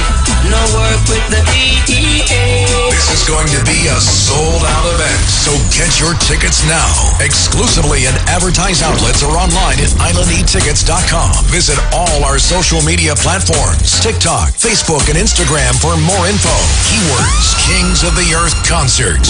S15: no work with the EEA.
S2: This is going to be a sold-out event, so get your tickets now. Exclusively in advertised outlets or online at islandetickets.com. Visit all our social media platforms, TikTok, Facebook, and Instagram for more info. Keywords, Kings of the Earth Concert.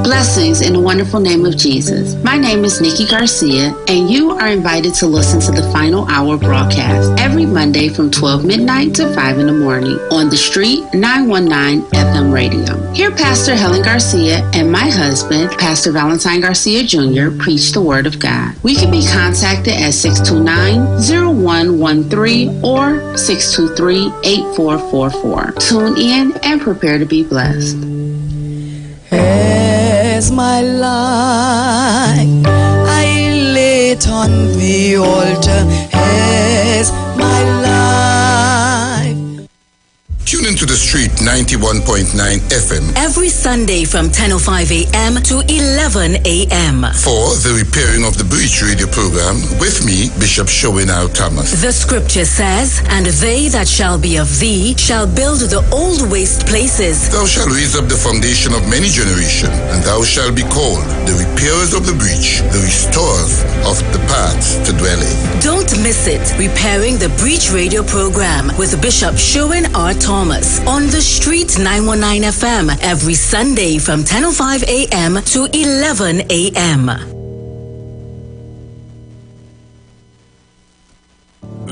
S17: Blessings in the wonderful name of Jesus. My name is Nikki Garcia, and you are invited to listen to the Final Hour broadcast every Monday from 12 midnight to 5 in the morning on the Street 919 FM radio. Here, Pastor Helen Garcia and my husband, Pastor Valentine Garcia Jr., preach the Word of God. We can be contacted at 629-0113 or 623-8444. Tune in and prepare to be blessed.
S15: As my life I lay it on the altar, as my life.
S4: Tune into the Street 91.9 FM
S18: every Sunday from 10:05 a.m. to 11 a.m.
S4: for the Repairing of the Breach radio program with me, Bishop Showinau Thomas.
S18: The scripture says, "And they that shall be of thee shall build the old waste places.
S4: Thou shalt raise up the foundation of many generations, and thou shalt be called the repairers of the breach, the restorers of the paths to dwell in."
S18: Don't miss it. Repairing the Breach radio program with Bishop Showin R. Thomas on the Street 919 FM every Sunday from 10:05 a.m. to 11 a.m.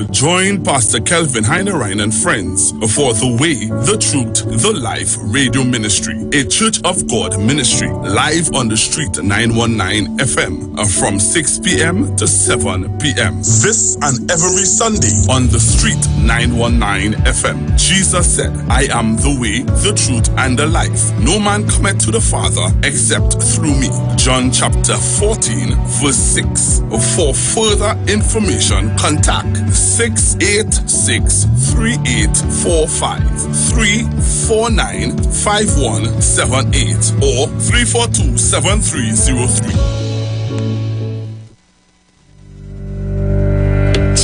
S9: Join Pastor Kelvin Heinerine and friends for The Way, The Truth, The Life Radio Ministry, a Church of God ministry, live on the Street 919 FM from 6 p.m. to 7 p.m. This and every Sunday on the Street 919 FM. Jesus said, "I am the way, the truth, and the life. No man cometh to the Father except through me." John chapter 14, verse 6. For further information, contact 686-3845, 349-5178, or 342-7303.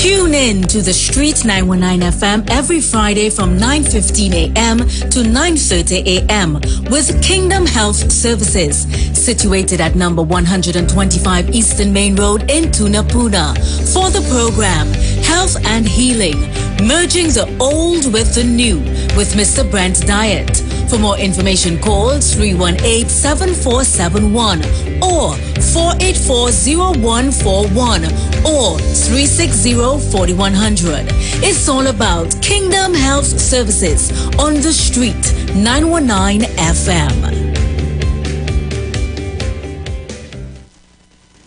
S18: Tune in to the Street 919 FM every Friday from 9:15 a.m. to 9:30 a.m. with Kingdom Health Services, situated at number 125 Eastern Main Road in Tunapuna. For the program, Health and Healing, merging the old with the new with Mr. Brent Diet. For more information, call 318-7471 or 484-0141 or 360-4100. It's all about Kingdom Health Services on the Street 919 FM.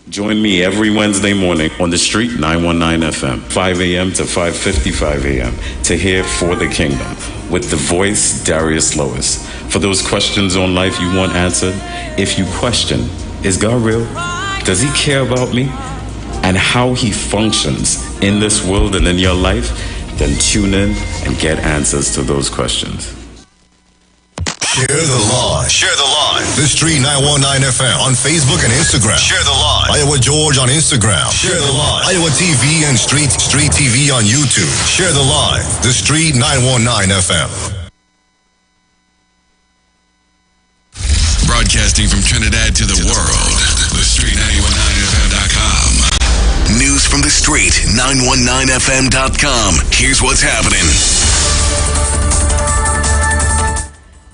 S19: Join me every Wednesday morning on the Street 919 FM, 5 a.m. to 5:55 a.m. to hear For the Kingdom with the voice Darius Lois. For those questions on life you want answered, if you question, is God real? Does he care about me? And how he functions in this world and in your life? Then tune in and get answers to those questions.
S4: Share the Live. Share the Live. The Street 919 FM on Facebook and Instagram. Share the Live. Iowa George on Instagram. Share the Live. Iowa TV and Street TV on YouTube. Share the Live. The Street 919 FM.
S2: Broadcasting from Trinidad to the world. The Street 919FM.com. News from the Street 919FM.com. Here's what's happening.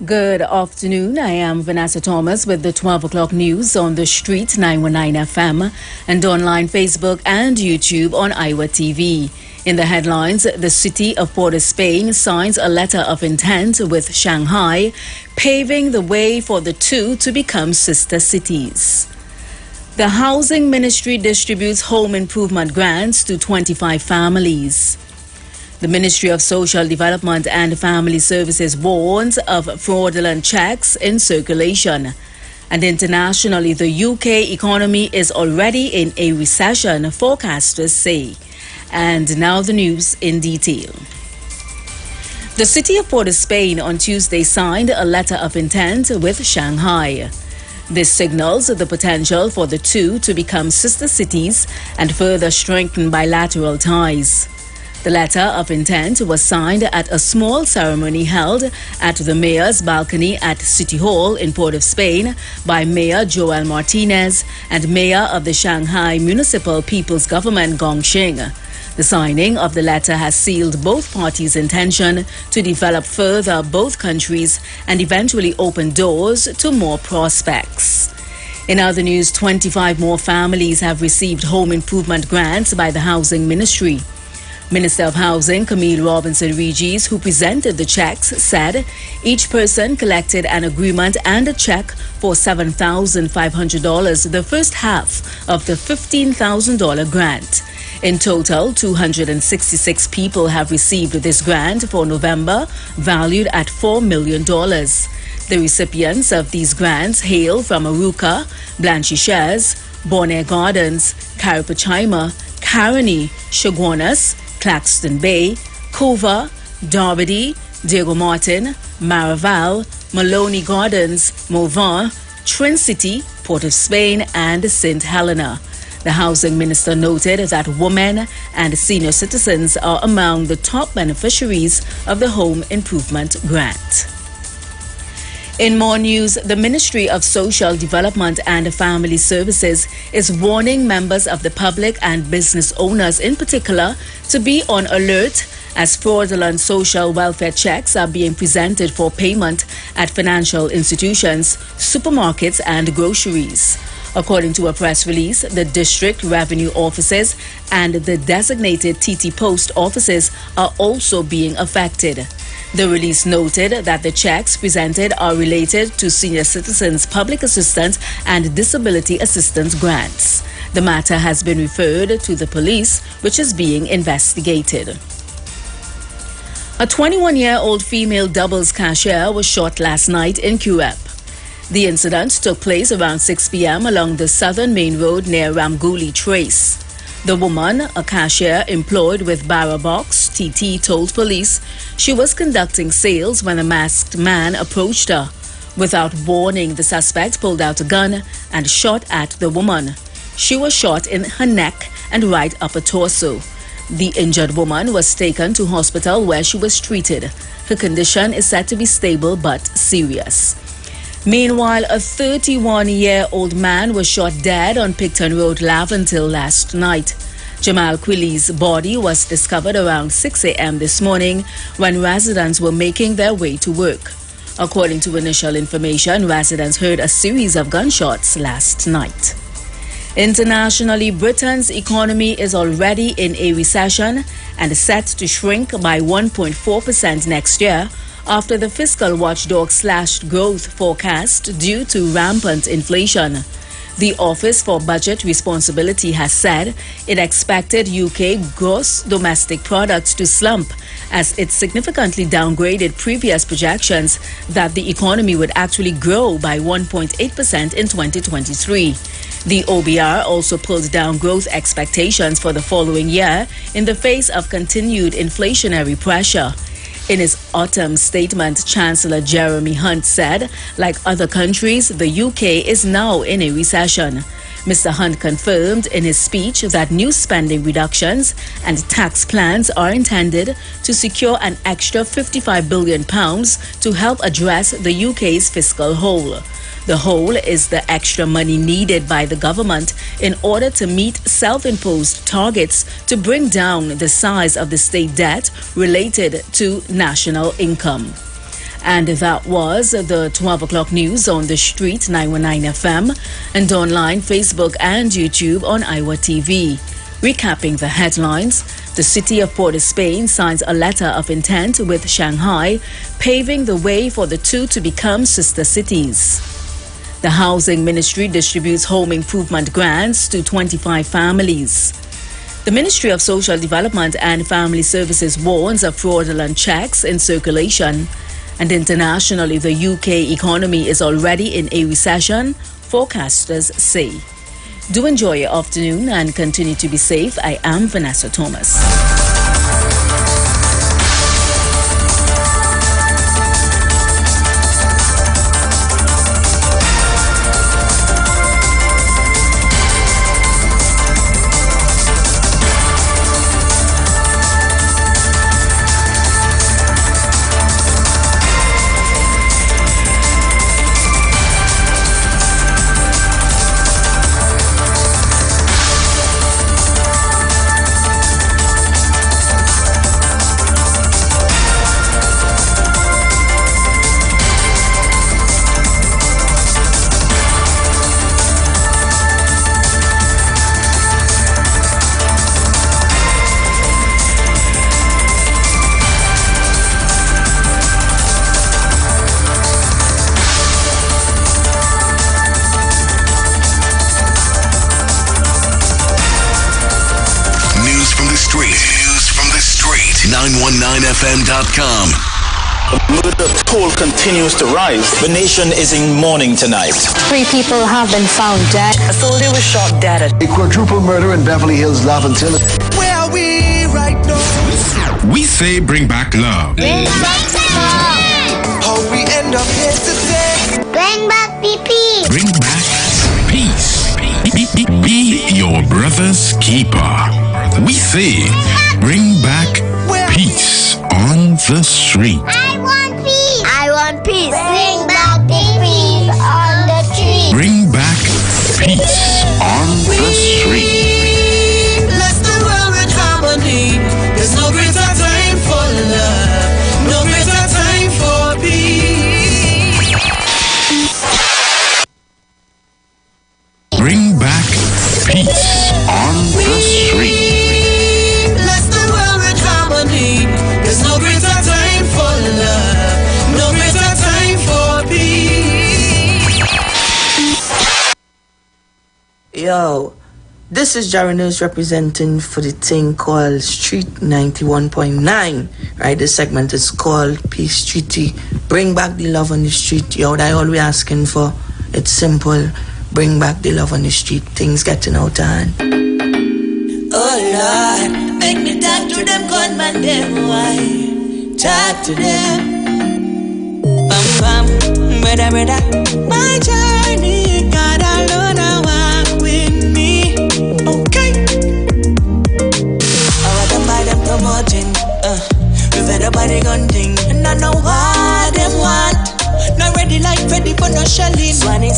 S5: Good afternoon. I am Vanessa Thomas with the 12 o'clock news on the Street 919 FM and online Facebook and YouTube on Iwer TV. In the headlines, the city of Port of Spain signs a letter of intent with Shanghai, paving the way for the two to become sister cities. The Housing Ministry distributes home improvement grants to 25 families. The Ministry of Social Development and Family Services warns of fraudulent checks in circulation. And internationally, the UK economy is already in a recession, forecasters say. And now the news in detail. The city of Port of Spain on Tuesday signed a letter of intent with Shanghai. This signals the potential for the two to become sister cities and further strengthen bilateral ties. The letter of intent was signed at a small ceremony held at the mayor's balcony at City Hall in Port of Spain by Mayor Joel Martinez and Mayor of the Shanghai Municipal People's Government Gong Xing. The signing of the letter has sealed both parties' intention to develop further both countries and eventually open doors to more prospects. In other news, 25 more families have received home improvement grants by the Housing Ministry. Minister of Housing Camille Robinson-Regis, who presented the checks, said each person collected an agreement and a check for $7,500, the first half of the $15,000 grant. In total, 266 people have received this grant for November, valued at $4 million. The recipients of these grants hail from Aruca, Blanchishes, Bonaire Gardens, Carapachima, Caroni, Chaguanas, Claxton Bay, Cova, Darby, Diego Martin, Maraval, Maloney Gardens, Mauvin, Trin City, Port of Spain, and St. Helena. The housing minister noted that women and senior citizens are among the top beneficiaries of the home improvement grant. In more news, the Ministry of Social Development and Family Services is warning members of the public and business owners in particular to be on alert as fraudulent social welfare checks are being presented for payment at financial institutions, supermarkets and groceries. According to a press release, the district revenue offices and the designated TT Post offices are also being affected. The release noted that the checks presented are related to senior citizens' public assistance and disability assistance grants. The matter has been referred to the police, which is being investigated. A 21-year-old female doubles cashier was shot last night in Curep. The incident took place around 6 p.m. along the southern main road near Ramguli Trace. The woman, a cashier employed with Barra Box TT, told police she was conducting sales when a masked man approached her. Without warning, the suspect pulled out a gun and shot at the woman. She was shot in her neck and right upper torso.
S20: The injured woman was taken to hospital where she was treated. Her condition is said to be stable but serious. Meanwhile, a 31-year-old man was shot dead on Picton Road, Laventille last night. Jamal Quilly's body was discovered around 6 a.m. this morning when residents were making their way to work. According to initial information, residents heard a series of gunshots last night. Internationally, Britain's economy is already in a recession and is set to shrink by 1.4% next year after the fiscal watchdog slashed growth forecast due to rampant inflation. The Office for Budget Responsibility has said it expected UK gross domestic product to slump as it significantly downgraded previous projections that the economy would actually grow by 1.8% in 2023. The OBR also pulled down growth expectations for the following year in the face of continued inflationary pressure. In his autumn statement, Chancellor Jeremy Hunt said, like other countries, the UK is now in a recession. Mr. Hunt confirmed in his speech that new spending reductions and tax plans are intended to secure an extra £55 billion to help address the UK's fiscal hole. The hole is the extra money needed by the government in order to meet self-imposed targets to bring down the size of the state debt related to national income. And that was the 12 o'clock news on the street 919 FM and online, Facebook and YouTube on Iwer TV. Recapping the headlines, the city of Port of Spain signs a letter of intent with Shanghai, paving the way for the two to become sister cities. The Housing Ministry distributes home improvement grants to 25 families. The Ministry of Social Development and Family Services warns of fraudulent checks in circulation. And internationally, the UK economy is already in a recession, forecasters say. Do enjoy your afternoon and continue to be safe. I am Vanessa Thomas.
S21: FM.com. The murder toll continues to rise. The nation is in mourning tonight.
S22: 3 people have been found dead. A soldier was shot dead at
S23: a quadruple murder in Beverly Hills, Laventille.
S1: Where are we right now?
S13: We say bring back love.
S1: Bring back love. How we end up here today?
S24: Bring back PP.
S13: Bring back peace. Be your brother's keeper. We say bring back peace on the street.
S24: I want peace. I want peace. Bring back the peace on the street.
S13: Bring back peace on the street.
S1: Bless the world with harmony. There's no greater time for love. No greater time for peace.
S13: Bring back peace on the street.
S1: There's no greater time for love, no greater time for peace.
S25: Yo, this is Jerry News representing for the thing called Street 91.9. Right, this segment is called Peace Treaty. Bring back the love on the street. Yo, that all we asking for. It's simple. Bring back the love on the street. Things getting out of hand.
S1: Oh Lord, make me talk to them gunman, them why? Talk to them. Brother, my journey, God alone, I walk with me. Okay. Oh,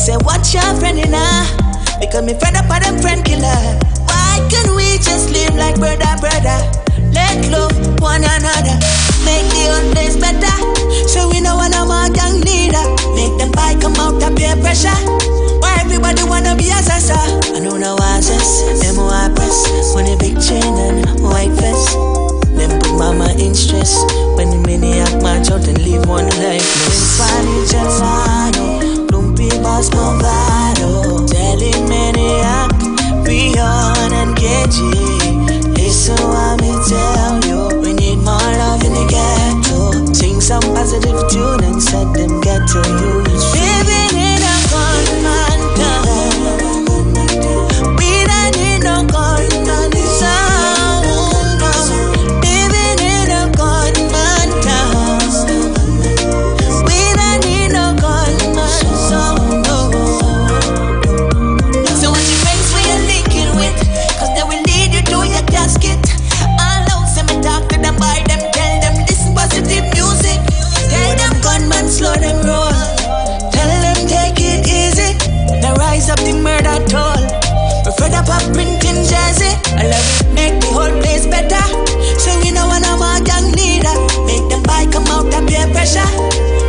S25: say, watch your friend in her. Because me friend up on them friend killer. Why can't we just live like brother? Let love one another. Make the whole place better. So we know one of our gang leader. Make them buy come out of peer pressure. Why everybody wanna be a sasa? I know no answers. Them who I press. When a big chain and white vest. Them put mama in stress. When the maniac march out and leave one life. No funny gelato. Lumpy boss movado. Telling maniac. Beyond and KG. Listen what me tell you. We need more love in the ghetto. Sing some positive tune and set them ghetto youths. Living in a gunman town. We don't need no gunman sound. Living in a gunman town. We don't need no gunman sound. So what you friends we are linking with? Cause they will lead you to your casket. All out, say me talk to them, buy them, tell them listen positive music. Tell them gunman slow them roll. Tell them take it easy. Now rise up the murder toll. We're fed up of printing jersey. I love it, make the whole place better. So we know one of our gang leader. Make them buy come out of peer pressure.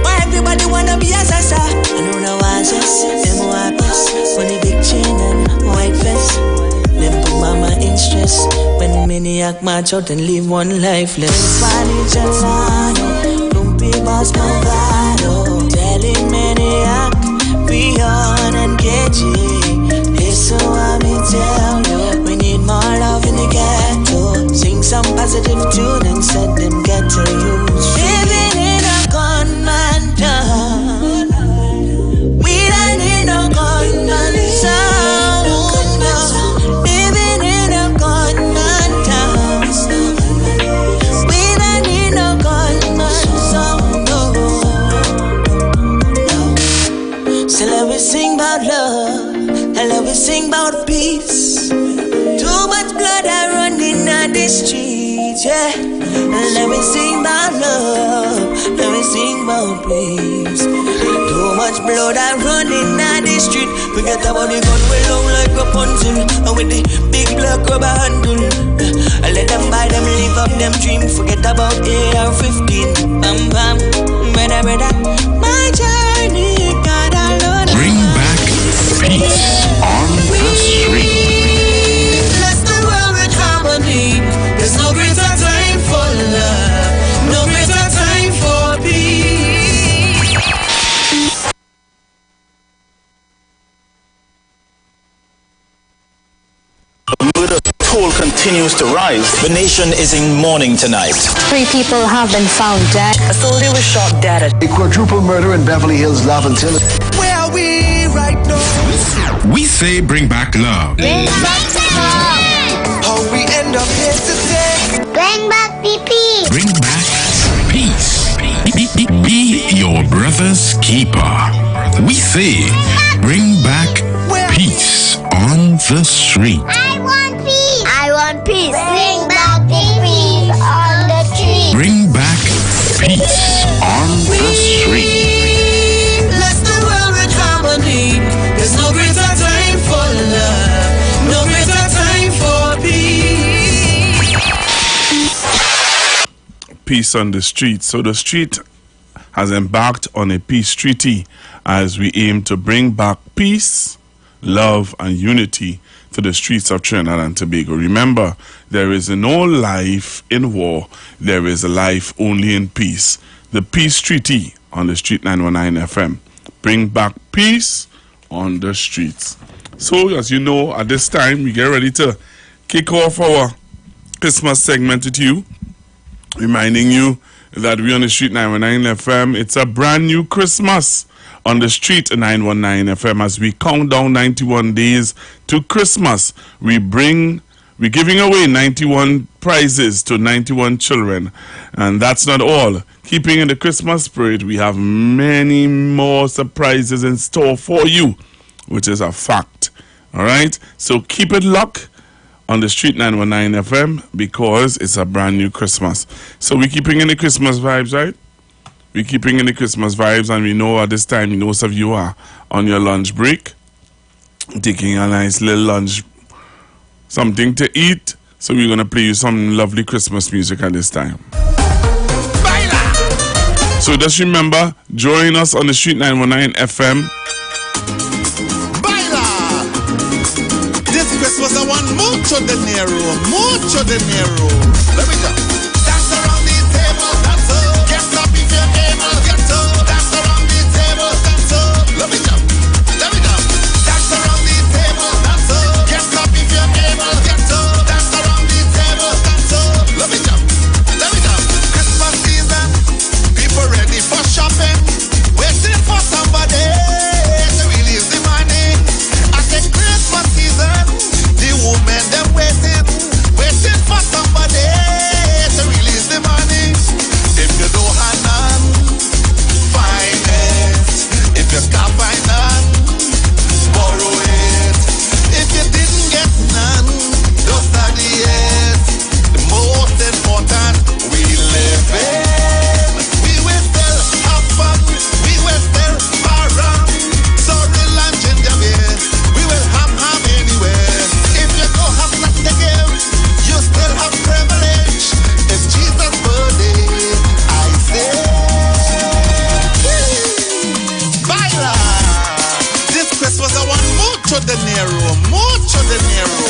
S25: Why everybody wanna be a sasa? I know no answers. Them who I press. When the big chain and white vest. Them put mama in stress. When the maniac march out and leave one lifeless. Funny gelato. Lumpy boss movado. Telling maniac. Beyond and KG. Listen what me tell you. We need more love in the ghetto. Sing some positive tune and set them ghetto youths. Living in a gunman town. We don't need no gunman sound. Living in a gunman town. We don't need no gunman sound. So let me sing about love. And let me sing about peace. Too much blood I run in the streets, yeah. And let me sing about love. Let me sing about peace. Too much blood I run in the street. Forget about the gun we long like a pencil. And with the big black rubber handle. I let them buy them, live up them dream. Forget about AR-15. Bam bam, brother. My journey, God alone.
S13: Bring back peace on the street.
S15: Bless the world with harmony. There's no greater time for love. No greater time for peace.
S21: The murder toll continues to rise. The nation is in mourning tonight.
S22: 3 people have been found dead. A soldier was shot dead at
S23: A quadruple murder in Beverly Hills, Laventille.
S15: Where are we right now?
S13: We say bring back love.
S24: Bring back love.
S15: How we end up here today?
S24: Bring back the peace.
S13: Bring back peace. Be your brother's keeper. We say bring back peace on the street.
S24: I want peace. I want peace. Bring back the peace on the street.
S13: Bring back peace on the street.
S15: Bless the world with harmony. There's no greater time for love. No greater time for peace.
S9: Peace on the street. So the street has embarked on a peace treaty as we aim to bring back peace, love, and unity to the streets of Trinidad and Tobago. Remember, there is no life in war. There is a life only in peace. The peace treaty on the Street 919 FM. Bring back peace on the streets. So, as you know, at this time, we get ready to kick off our Christmas segment with you, reminding you that we on the Street 919 FM, it's a brand new Christmas on the Street 919 FM. As we count down 91 days to Christmas, we're giving away 91 prizes to 91 children. And that's not all. Keeping in the Christmas spirit, we have many more surprises in store for you, which is a fact. All right? So keep it locked on the Street 919 FM because it's a brand new Christmas. So we're keeping in the Christmas vibes, right? we're keeping in the Christmas vibes, and we know at this time, most of you are on your lunch break, taking a nice little lunch, something to eat. So we're going to play you some lovely Christmas music at this time. So just remember, join us on the Street 919 FM.
S3: This Christmas I want mucho dinero, mucho dinero. Let me go. Dance around the table, dance up. Get up if you're able, get up. Dance around the table, dance up. Let me go. Let me go. Dance around the table, dance up. Get up if you're able, get up. Dance around the table, dance up. Let me go. Let me go. Christmas season, people ready for shopping, waiting for somebody to release the money. I said Christmas season, the women them waiting for somebody to release the money. If you don't have none, find it. If you can't find none, borrow it. If you didn't get none, don't study it. The most important, we live in. We will still have fun. We will still around. Sorrel and ginger beer. We will have anywhere. If you don't have nothing to give, you still have privilege. It's Jesus' birthday, I say. Baila! This Christmas I want mucho dinero, mucho dinero.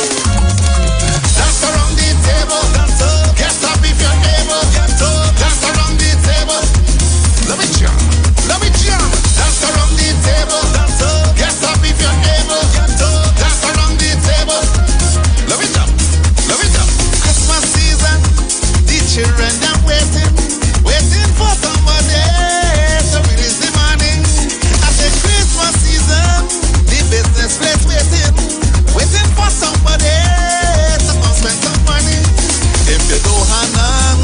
S3: Dance around the table, dance up. Get up if you're able, get up. Dance around the table. Let me jam, let me jam. Dance around the table, dance up. Get up if you're able, get up. Dance around the table. Let me jam, let me jam. Christmas season, the children them waiting for somebody to release the money. At the Christmas season, the business place waiting for somebody to come spend some money. If you don't have none,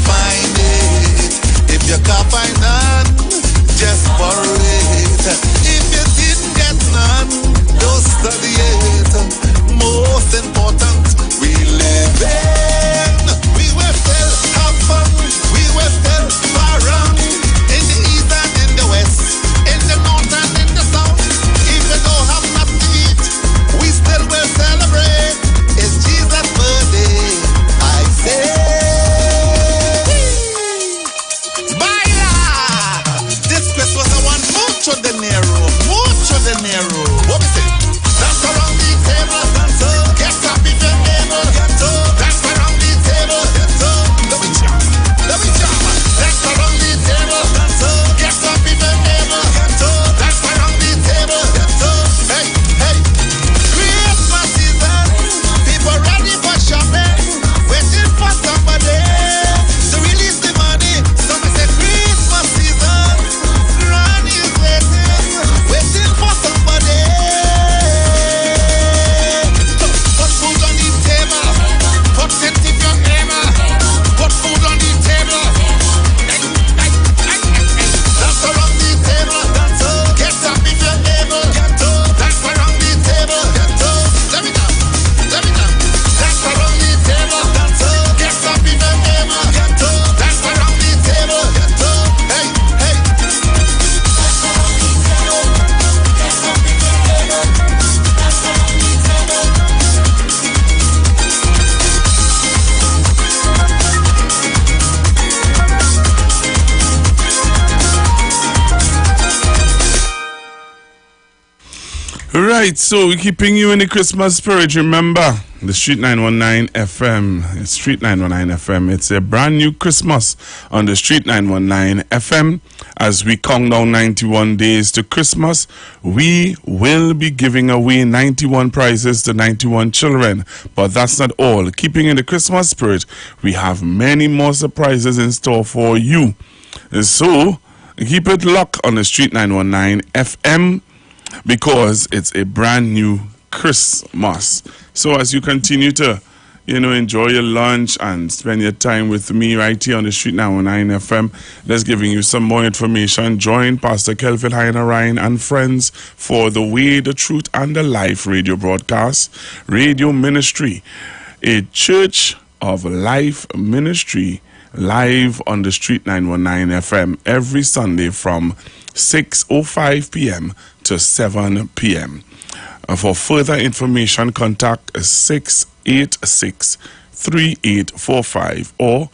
S3: find it. If you can't find none, just borrow it. If you didn't get none, don't study it. Most important, we live in. We will still have fun. We will still around. In the east and in the west, in the north and in the south. If you don't have nothing to eat, we still will celebrate. It's Jesus' birthday, I say. Baila! This Christmas I want mucho dinero, mucho dinero. What we say? Dance around the table, dance up. Get up if you're able, get up. Dance around the table, get up. Let me jam, let me jam. Dance around the table, dance up. Get up if you're able, get up. Dance around the table, get up. Hey, hey. Christmas season, people ready for shopping, waiting for somebody to release the money. Some say Christmas season, Ronnie is waiting for somebody. Put food on the table, put it if you're able. Put food on the table. Hey, hey, hey, hey, hey. Dance around the table, dance up. Get up if you're able, get up. Dance around the table, get up. Let me go, let me go. Dance around the table, dance up. Get up if you're able, get up. Dance around the table, get up. Hey, hey.
S9: Right, so we're keeping you in the Christmas spirit. Remember, the Street 919 FM. It's Street 919 FM. It's a brand new Christmas on the Street 919 FM. As we count down 91 days to Christmas, we will be giving away 91 prizes to 91 children. But that's not all. Keeping in the Christmas spirit, we have many more surprises in store for you. So, keep it locked on the Street 919 FM. Because it's a brand new Christmas. So as you continue to, enjoy your lunch and spend your time with me right here on the Street 919 FM, let's giving you some more information. Join Pastor Kelvin Heiner Ryan and friends for the Way, the Truth, and the Life radio broadcast, radio ministry, a Church of Life ministry live on the Street 919 FM every Sunday from 6:05 p.m. to 7 p.m. For further information, contact 686-3845 or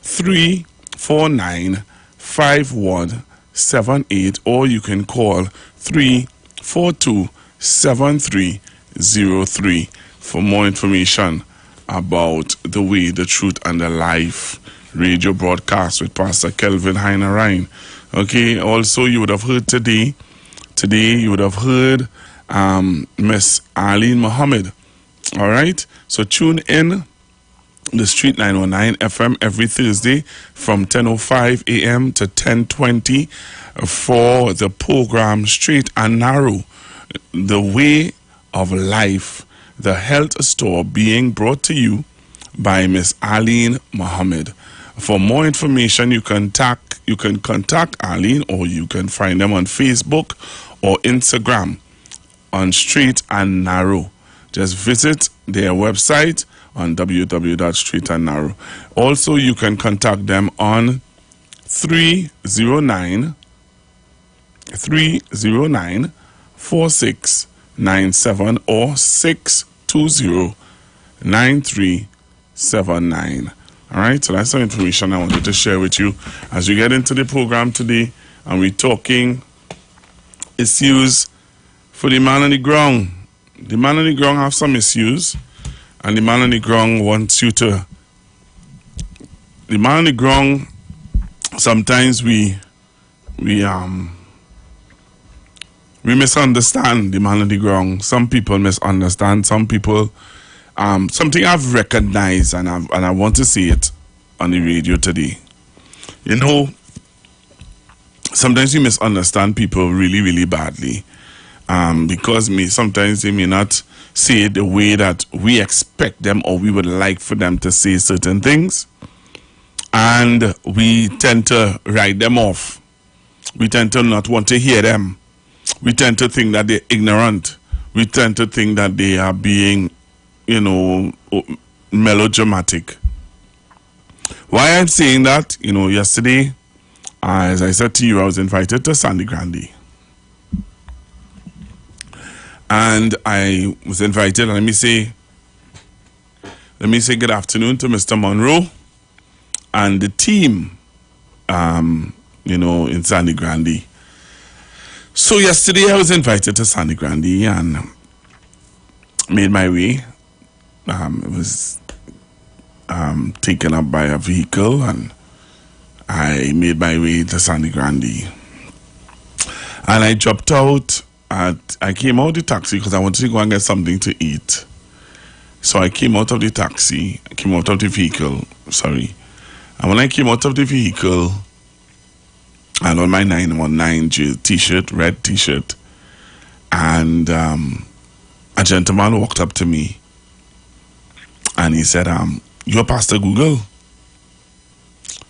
S9: 349-5178, or you can call 342-7303 for more information about the Way, the Truth, and the Life radio broadcast with Pastor Kelvin Heiner Ryan. Okay, also you would have heard today you would have heard Miss Arlene Muhammad. All right, so tune in the Street 919 FM every Thursday from 10:05 a.m. to 10:20 for the program Straight and Narrow, the Way of Life, the health store, being brought to you by Miss Arlene Muhammad. For more information, you can contact Arlene, or you can find them on Facebook or Instagram on Straight and Narrow. Just visit their website on www.straightandnarrow. Also, you can contact them on 309-4697 or 620-9379. All right, so that's some information I wanted to share with you as we get into the program today, and we're talking issues for the man on the ground. The man on the ground have some issues, and the man on the ground wants you to. The man on the ground, sometimes we misunderstand the man on the ground. Some people misunderstand. Some people, something I've recognized, and I want to see it on the radio today. You know, sometimes you misunderstand people really, really badly. Because sometimes they may not say it the way that we expect them or we would like for them to say certain things. And we tend to write them off. We tend to not want to hear them. We tend to think that they're ignorant. We tend to think that they are being, melodramatic. Why I'm saying that, yesterday, as I said to you, I was invited to Sandy Grande. And I was invited, and let me say good afternoon to Mr. Monroe and the team, in Sandy Grande. So yesterday I was invited to Sandy Grande and made my way. It was taken up by a vehicle, and I made my way to Sandy Grande. And I dropped out. I came out of the taxi because I wanted to go and get something to eat. So I came out of the taxi. I came out of the vehicle. Sorry. And when I came out of the vehicle, I had on my 919 t-shirt, red t-shirt, and a gentleman walked up to me, and he said, "You're Pastor Google."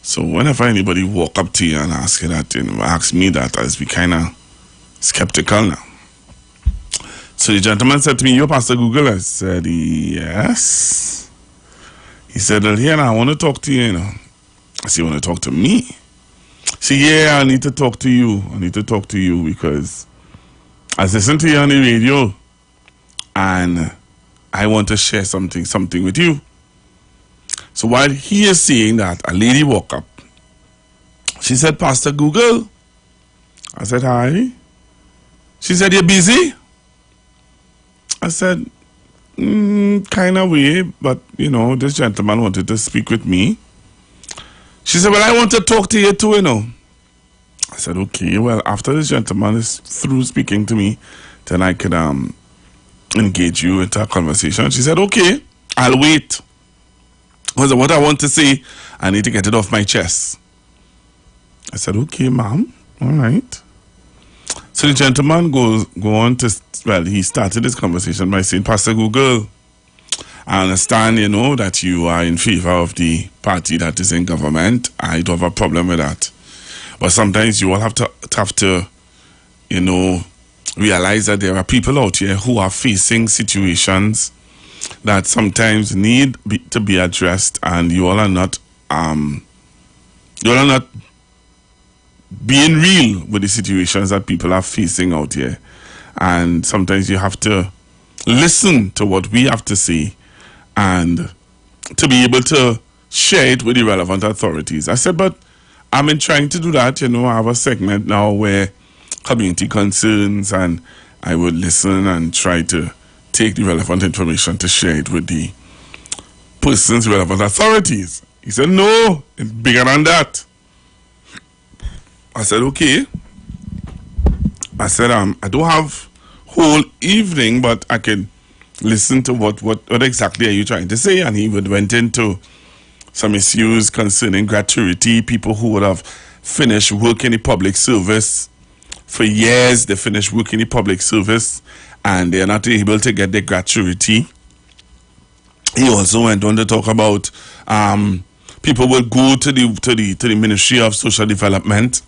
S9: So whenever anybody walk up to you and ask you that, ask me that, I'll be kind of skeptical now. So the gentleman said to me, "You're Pastor Google?" I said, "Yes." He said, "Well, here, I want to talk to you, I said, "You want to talk to me?" He said, "Yeah, I need to talk to you. I need to talk to you because I listened to you on the radio, and I want to share something with you." So while he is saying that, a lady walked up. She said, "Pastor Google?" I said, "Hi." She said, "You're busy?" I said, kind of way, but, this gentleman wanted to speak with me. She said, "Well, I want to talk to you too, I said, "Okay, well, after this gentleman is through speaking to me, then I could engage you into a conversation." She said, "Okay, I'll wait. Because what I want to say, I need to get it off my chest." I said, "Okay, ma'am, all right." So the gentleman go on to, he started this conversation by saying, "Pastor Google, I understand, that you are in favor of the party that is in government. I don't have a problem with that. But sometimes you all have to realize that there are people out here who are facing situations that sometimes need to be addressed, and you all are not you are not being real with the situations that people are facing out here. And sometimes you have to listen to what we have to say and to be able to share it with the relevant authorities. I said, but I've been trying to do that. I have a segment now where community concerns, and I would listen and try to take the relevant information to share it with the persons relevant authorities. He said, no, it's bigger than that. I said, okay. I said, I don't have whole evening, but I can listen to what exactly are you trying to say. And he went into some issues concerning gratuity, people who would have finished work in the public service for years. They finished work in the public service and they're not able to get their gratuity. He also went on to talk about people will go to the Ministry of Social Development,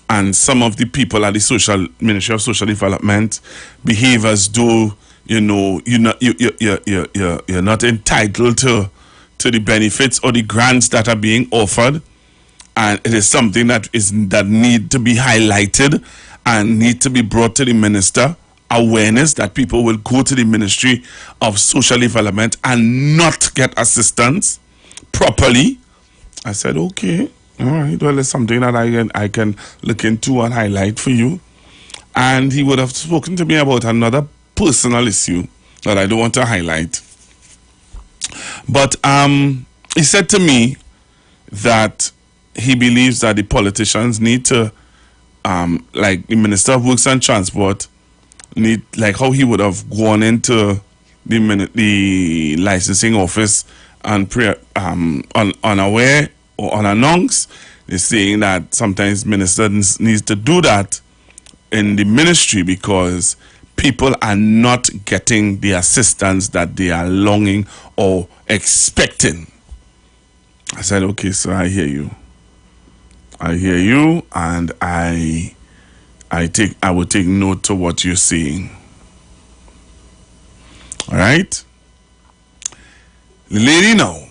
S9: and some of the people at the Ministry of Social Development behave as though you're not entitled to the benefits or the grants that are being offered, and it is something that need to be highlighted and need to be brought to the minister. Awareness that people will go to the Ministry of Social Development and not get assistance properly. I said, okay, all right, well, it's something that I can look into and highlight for you. And he would have spoken to me about another personal issue that I don't want to highlight. But he said to me that he believes that the politicians need to, like the Minister of Works and Transport, like how he would have gone into the licensing office and unaware or unannounced. They're saying that sometimes ministers needs to do that in the ministry because people are not getting the assistance that they are longing or expecting. I said, okay, so I hear you. And I will take note to what you're saying. All right. The lady now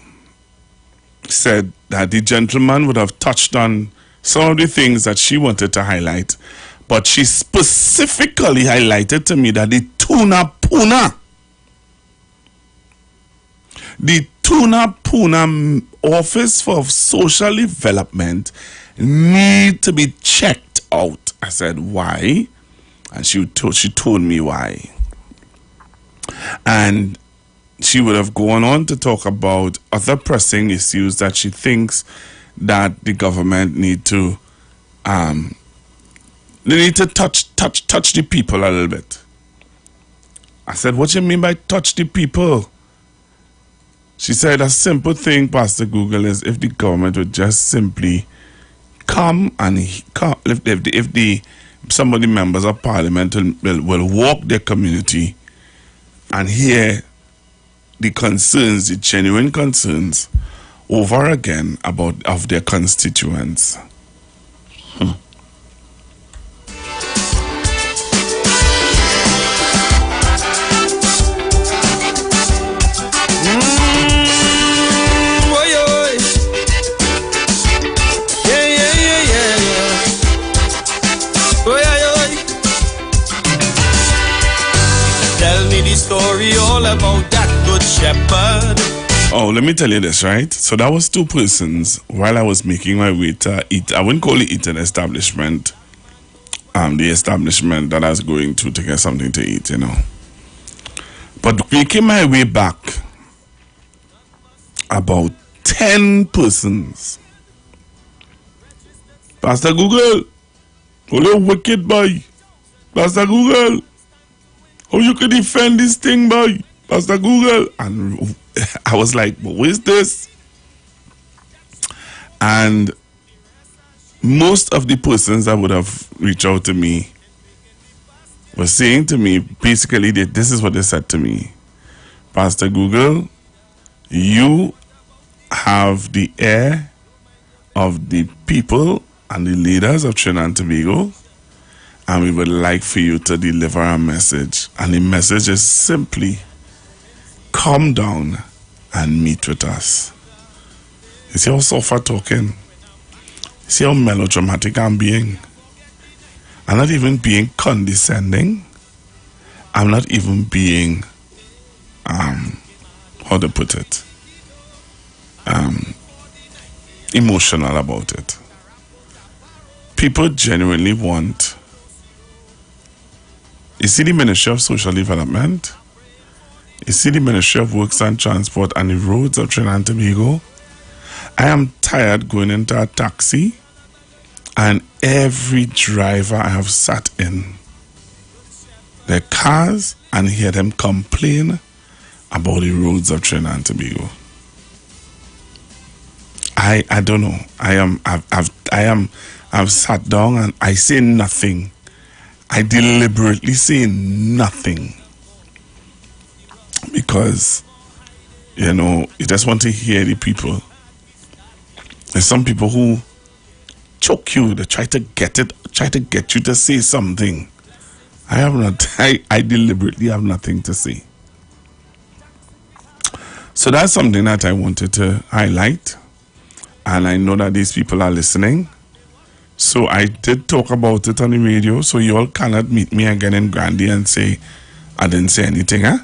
S9: said that the gentleman would have touched on some of the things that she wanted to highlight, but she specifically highlighted to me that the Tuna Puna Office for Social Development need to be checked out. I said, why? And she told me why. And she would have gone on to talk about other pressing issues that she thinks that the government need to touch the people a little bit. I said, what do you mean by touch the people? She said a simple thing, Pastor Google, is if the government would just simply come and if some of the members of parliament will walk their community and hear the concerns, the genuine concerns, over again of their constituents.
S1: Story all about that good shepherd.
S9: Oh, let me tell you this, right? So that was two persons while I was making my way to eat. I wouldn't call it an establishment. The establishment that I was going to get something to eat, But making my way back, about 10 persons. Pastor Google, oh, you wicked boy. Pastor Google, how you can defend this thing, boy? Pastor Google. And I was like, what is this? And most of the persons that would have reached out to me were saying to me, basically, this is what they said to me. Pastor Google, you have the air of the people and the leaders of Trinidad and Tobago, and we would like for you to deliver a message. And the message is simply, come down and meet with us. You see how soft I'm talking? You see how melodramatic I'm being? I'm not even being condescending. I'm not even being, how to put it, emotional about it. People genuinely want. You see the Ministry of Social Development, you see the Ministry of Works and Transport and the roads of Trinidad and Tobago. I am tired going into a taxi and every driver I have sat in their cars and hear them complain about the roads of Trinidad and Tobago. I don't know. I've sat down and I say nothing. I deliberately say nothing because, you know, you just want to hear the people. There's some people who choke you. They try to get you to say something. I have not. I deliberately have nothing to say. So that's something that I wanted to highlight, and I know that these people are listening. So I did talk about it on the radio, so you all cannot meet me again in Grandy and say I didn't say anything, huh?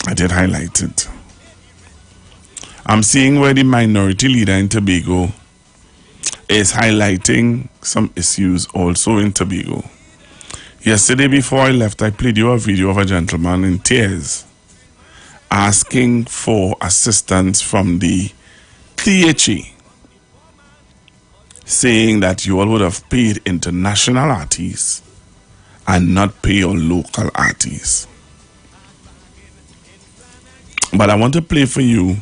S9: I did highlight it. I'm seeing where the minority leader in Tobago is highlighting some issues also in Tobago. Yesterday before I left, I played you a video of a gentleman in tears asking for assistance from the THE, saying that you all would have paid international artists and not pay your local artists. But I want to play for you,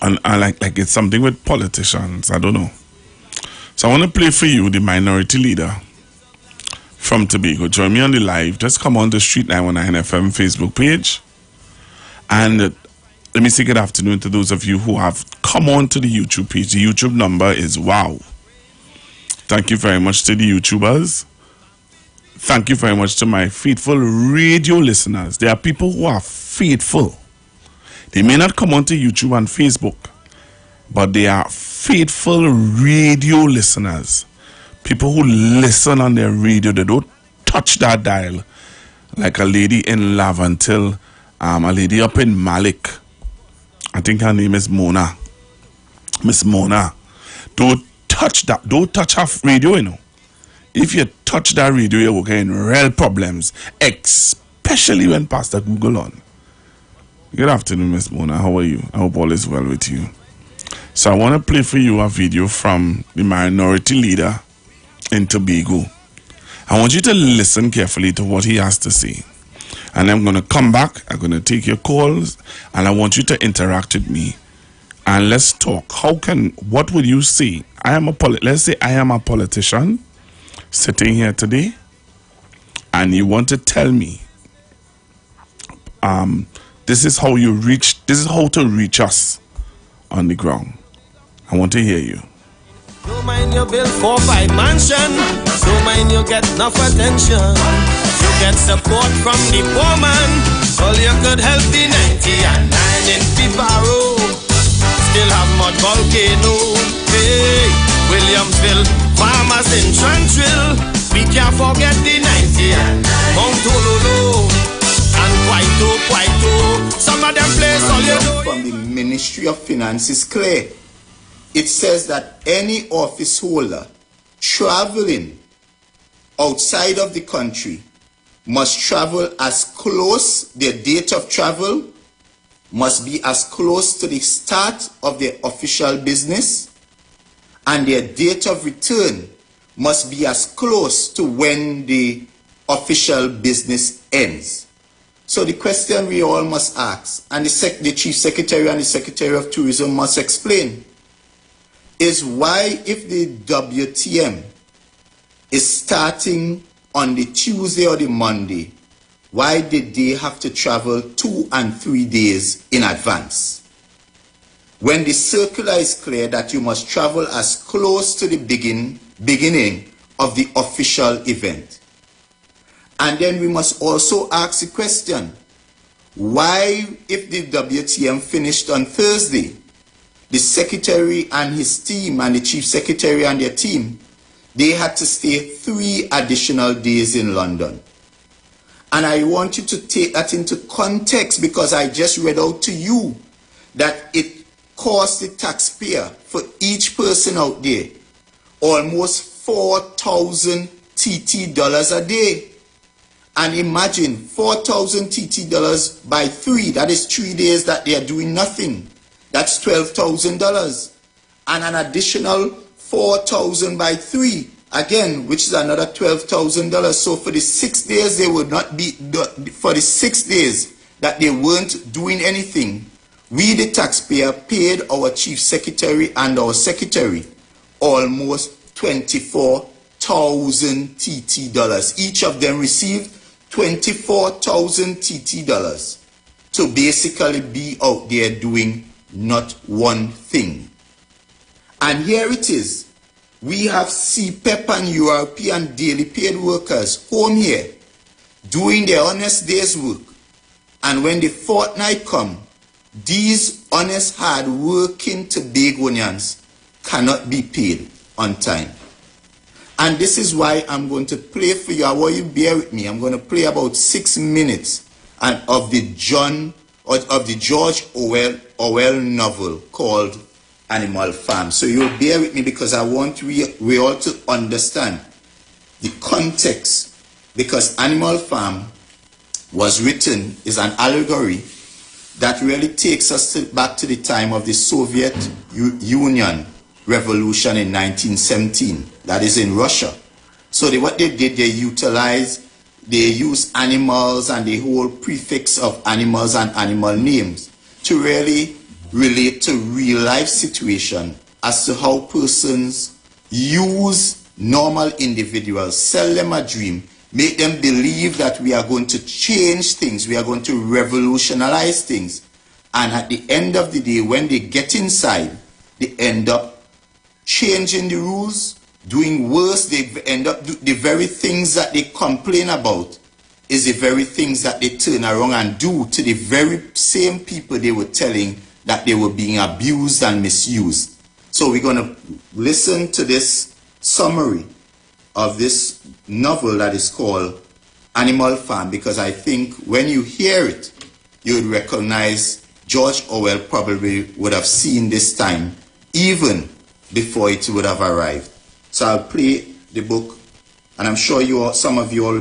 S9: and like it's something with politicians, I don't know. So I want to play for you the minority leader from Tobago. Join me on the live. Just come on the Street 919 FM Facebook page. And let me say good afternoon to those of you who have come on to the YouTube page. The YouTube number is wow. Thank you very much to the YouTubers. Thank you very much to my faithful radio listeners. There are people who are faithful. They may not come on to YouTube and Facebook, but they are faithful radio listeners. People who listen on their radio. They don't touch that dial like a lady in Lavantil, a lady up in Malik. I think her name is Mona. Miss Mona. Don't touch that. Don't touch her radio, you know. If you touch that radio, you're going to get in real problems, especially when Pastor Google on. Good afternoon, Miss Mona. How are you? I hope all is well with you. So I want to play for you a video from the minority leader in Tobago. I want you to listen carefully to what he has to say. And I'm going to come back. I'm going to take your calls. And I want you to interact with me. And let's talk. What would you say? Let's say I am a politician sitting here today. And you want to tell me, this is how to reach us on the ground. I want to hear you.
S1: Don't mind you build 4-5 mansion. Don't mind you get enough attention. You get support from the poor man. All you could help the 90 and 9 in Pibaro. Still have mud volcano. Hey, Williamsville, farmers in Trantville. We can't forget the 90 and 9. Mount Ololo and Kwaito. Some of them place all you know.
S6: From the Ministry of Finance is clear. It says that any office holder traveling outside of the country must travel as close, their date of travel must be as close to the start of their official business, and their date of return must be as close to when the official business ends. So the question we all must ask, and the Chief Secretary and the Secretary of Tourism must explain, is why, if the WTM is starting on the Tuesday or the Monday, why did they have to travel 2 and 3 days in advance? When the circular is clear that you must travel as close to the beginning of the official event. And then we must also ask the question, why, if the WTM finished on Thursday, the secretary and his team and the chief secretary and their team, they had to stay 3 additional days in London. And I want you to take that into context, because I just read out to you that it cost the taxpayer, for each person out there, almost 4,000 TT dollars a day. And imagine 4,000 TT dollars by 3, that is 3 days that they are doing nothing. That's $12,000. And an additional 4,000 by 3, again, which is another $12,000. So for the 6 days they would not be, for the 6 days that they weren't doing anything, we the taxpayer paid our chief secretary and our secretary almost 24,000 TT dollars. Each of them received 24,000 TT dollars to basically be out there doing not one thing. And here it is. We have CPEP and URP and daily paid workers home here doing their honest day's work. And when the fortnight come, these honest, hard-working Tobagonians cannot be paid on time. And this is why I'm going to play for you. I want you to bear with me. I'm going to play about 6 minutes of the George Orwell novel called Animal Farm. So you'll bear with me, because I want we all to understand the context, because Animal Farm was written, is an allegory that really takes us back to the time of the Soviet Union revolution in 1917, that is in Russia. So what they did, they used animals and the whole prefix of animals and animal names to really relate to real life situation as to how persons use normal individuals, sell them a dream, make them believe that we are going to change things, we are going to revolutionize things. And at the end of the day, when they get inside, they end up changing the rules, doing worse. They end up the very things that they complain about is the very things that they turn around and do to the very same people they were telling that they were being abused and misused. So we're going to listen to this summary of this novel that is called Animal Farm, because I think when you hear it, you would recognize George Orwell probably would have seen this time even before it would have arrived. So I'll play the book, and I'm sure some of you all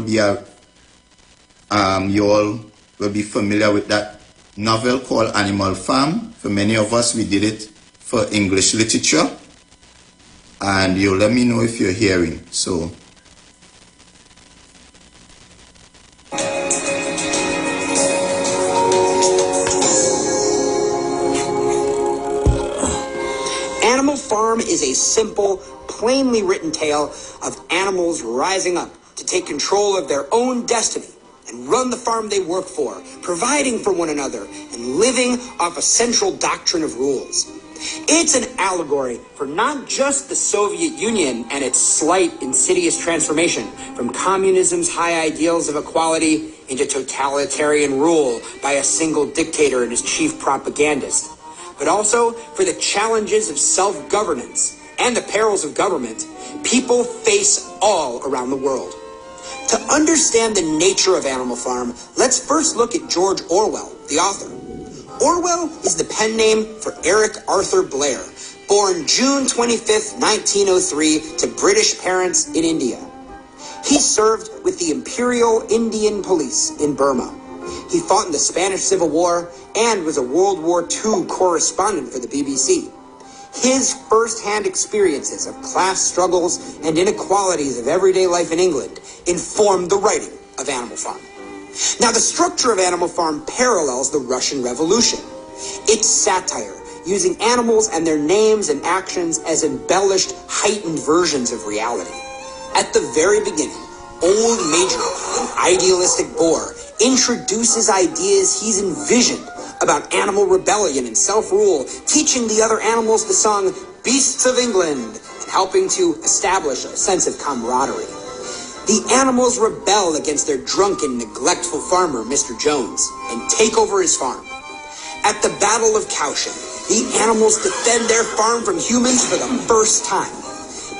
S6: will be familiar with that novel called Animal Farm. For many of us, we did it for English literature, and you'll let me know if you're hearing. So
S7: Animal Farm is a simple, plainly written tale of animals rising up to take control of their own destiny and run the farm they work for, providing for one another and living off a central doctrine of rules. It's an allegory for not just the Soviet Union and its slight, insidious transformation from communism's high ideals of equality into totalitarian rule by a single dictator and his chief propagandist, but also for the challenges of self-governance and the perils of government people face all around the world. To understand the nature of Animal Farm, let's first look at George Orwell, the author. Orwell is the pen name for Eric Arthur Blair, born June 25th, 1903, to British parents in India. He served with the Imperial Indian Police in Burma. He fought in the Spanish Civil War and was a World War II correspondent for the BBC. His first-hand experiences of class struggles and inequalities of everyday life in England informed the writing of Animal Farm. Now, the structure of Animal Farm parallels the Russian Revolution. It's satire, using animals and their names and actions as embellished, heightened versions of reality. At the very beginning, Old Major, an idealistic Boer, introduces ideas he's envisioned about animal rebellion and self-rule, teaching the other animals the song Beasts of England, and helping to establish a sense of camaraderie. The animals rebel against their drunken, neglectful farmer, Mr. Jones, and take over his farm. At the Battle of Cowshan, the animals defend their farm from humans for the first time.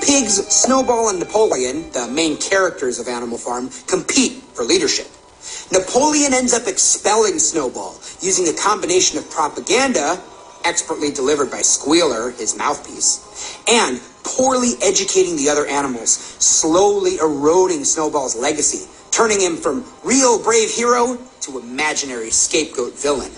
S7: Pigs, Snowball, and Napoleon, the main characters of Animal Farm, compete for leadership. Napoleon ends up expelling Snowball using a combination of propaganda, expertly delivered by Squealer, his mouthpiece, and poorly educating the other animals, slowly eroding Snowball's legacy, turning him from real brave hero to imaginary scapegoat villain.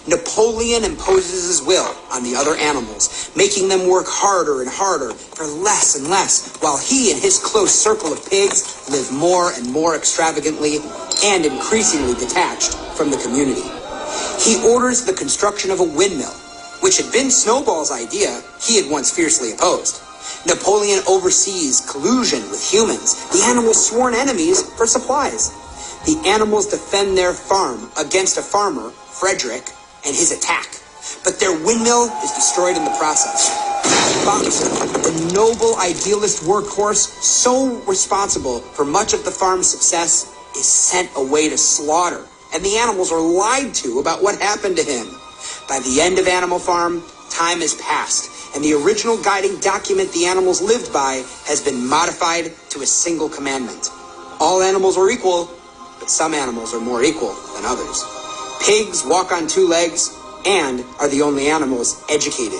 S7: Napoleon imposes his will on the other animals, making them work harder and harder for less and less, while he and his close circle of pigs live more and more extravagantly and increasingly detached from the community. He orders the construction of a windmill, which had been Snowball's idea he had once fiercely opposed. Napoleon oversees collusion with humans, the animals' sworn enemies, for supplies. The animals defend their farm against a farmer, Frederick, and his attack, but their windmill is destroyed in the process. Boxer, the noble idealist workhorse, so responsible for much of the farm's success, is sent away to slaughter, and the animals are lied to about what happened to him. By the end of Animal Farm, time has passed, and the original guiding document the animals lived by has been modified to a single commandment. All animals are equal, but some animals are more equal than others. Pigs walk on two legs and are the only animals educated.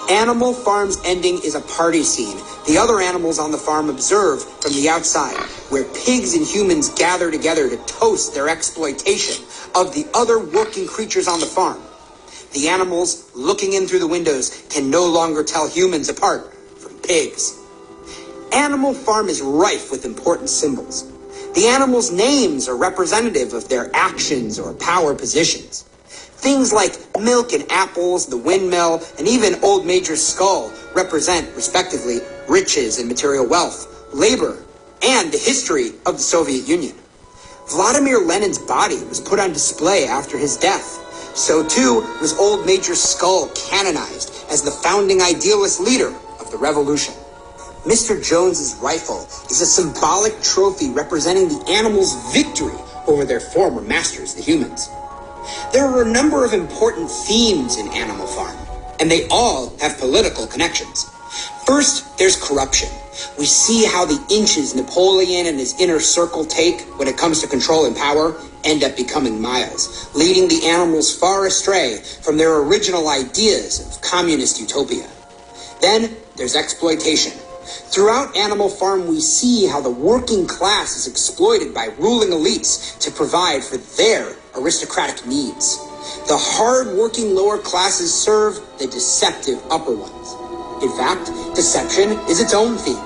S7: Animal Farm's ending is a party scene the other animals on the farm observe from the outside, where pigs and humans gather together to toast their exploitation of the other working creatures on the farm. The animals, looking in through the windows, can no longer tell humans apart from pigs. Animal Farm is rife with important symbols. The animals' names are representative of their actions or power positions. Things like milk and apples, the windmill, and even Old Major's skull represent, respectively, riches and material wealth, labor, and the history of the Soviet Union. Vladimir Lenin's body was put on display after his death. So too was Old Major's skull canonized as the founding idealist leader of the revolution. Mr. Jones's rifle is a symbolic trophy representing the animals' victory over their former masters, the humans. There are a number of important themes in Animal Farm, and they all have political connections. First, there's corruption. We see how the inches Napoleon and his inner circle take when it comes to control and power end up becoming miles, leading the animals far astray from their original ideas of communist utopia. Then there's exploitation. Throughout Animal Farm, we see how the working class is exploited by ruling elites to provide for their aristocratic needs. The hard-working lower classes serve the deceptive upper ones. In fact, deception is its own theme,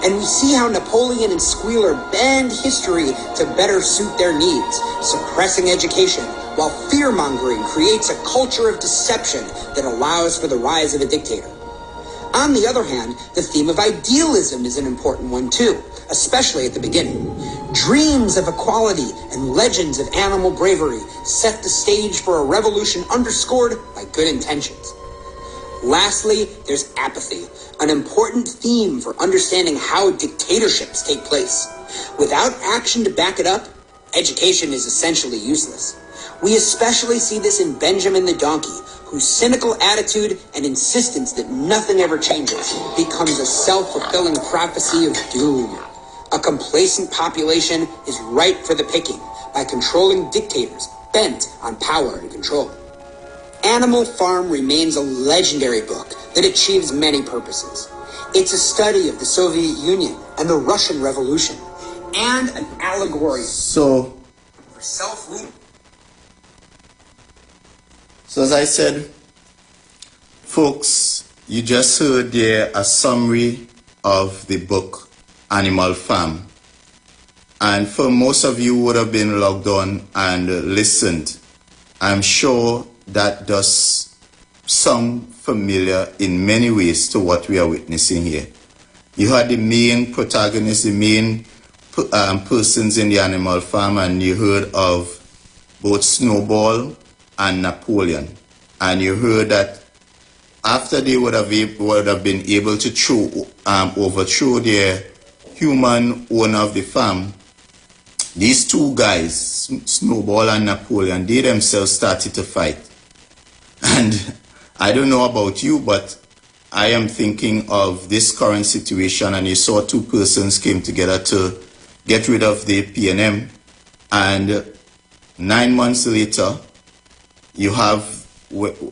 S7: and we see how Napoleon and Squealer bend history to better suit their needs, suppressing education, while fear-mongering creates a culture of deception that allows for the rise of a dictator. On the other hand, the theme of idealism is an important one too, especially at the beginning. Dreams of equality and legends of animal bravery set the stage for a revolution underscored by good intentions. Lastly, there's apathy, an important theme for understanding how dictatorships take place. Without action to back it up, education is essentially useless. We especially see this in Benjamin the Donkey, whose cynical attitude and insistence that nothing ever changes becomes a self-fulfilling prophecy of doom. A complacent population is ripe for the picking by controlling dictators bent on power and control. Animal Farm remains a legendary book that achieves many purposes. It's a study of the Soviet Union and the Russian Revolution, and an allegory for self-rule.
S6: So as I said, folks, you just heard there a summary of the book Animal Farm. And for most of you who would have been logged on and listened, I'm sure that does sound familiar in many ways to what we are witnessing here. You had the main protagonist, the main persons in the Animal Farm, and you heard of both Snowball and Napoleon. And you heard that after they would have been able to overthrow their human owner of the farm, these two guys, Snowball and Napoleon, they themselves started to fight. And I don't know about you, but I am thinking of this current situation, and you saw two persons came together to get rid of the PNM, and 9 months later, you have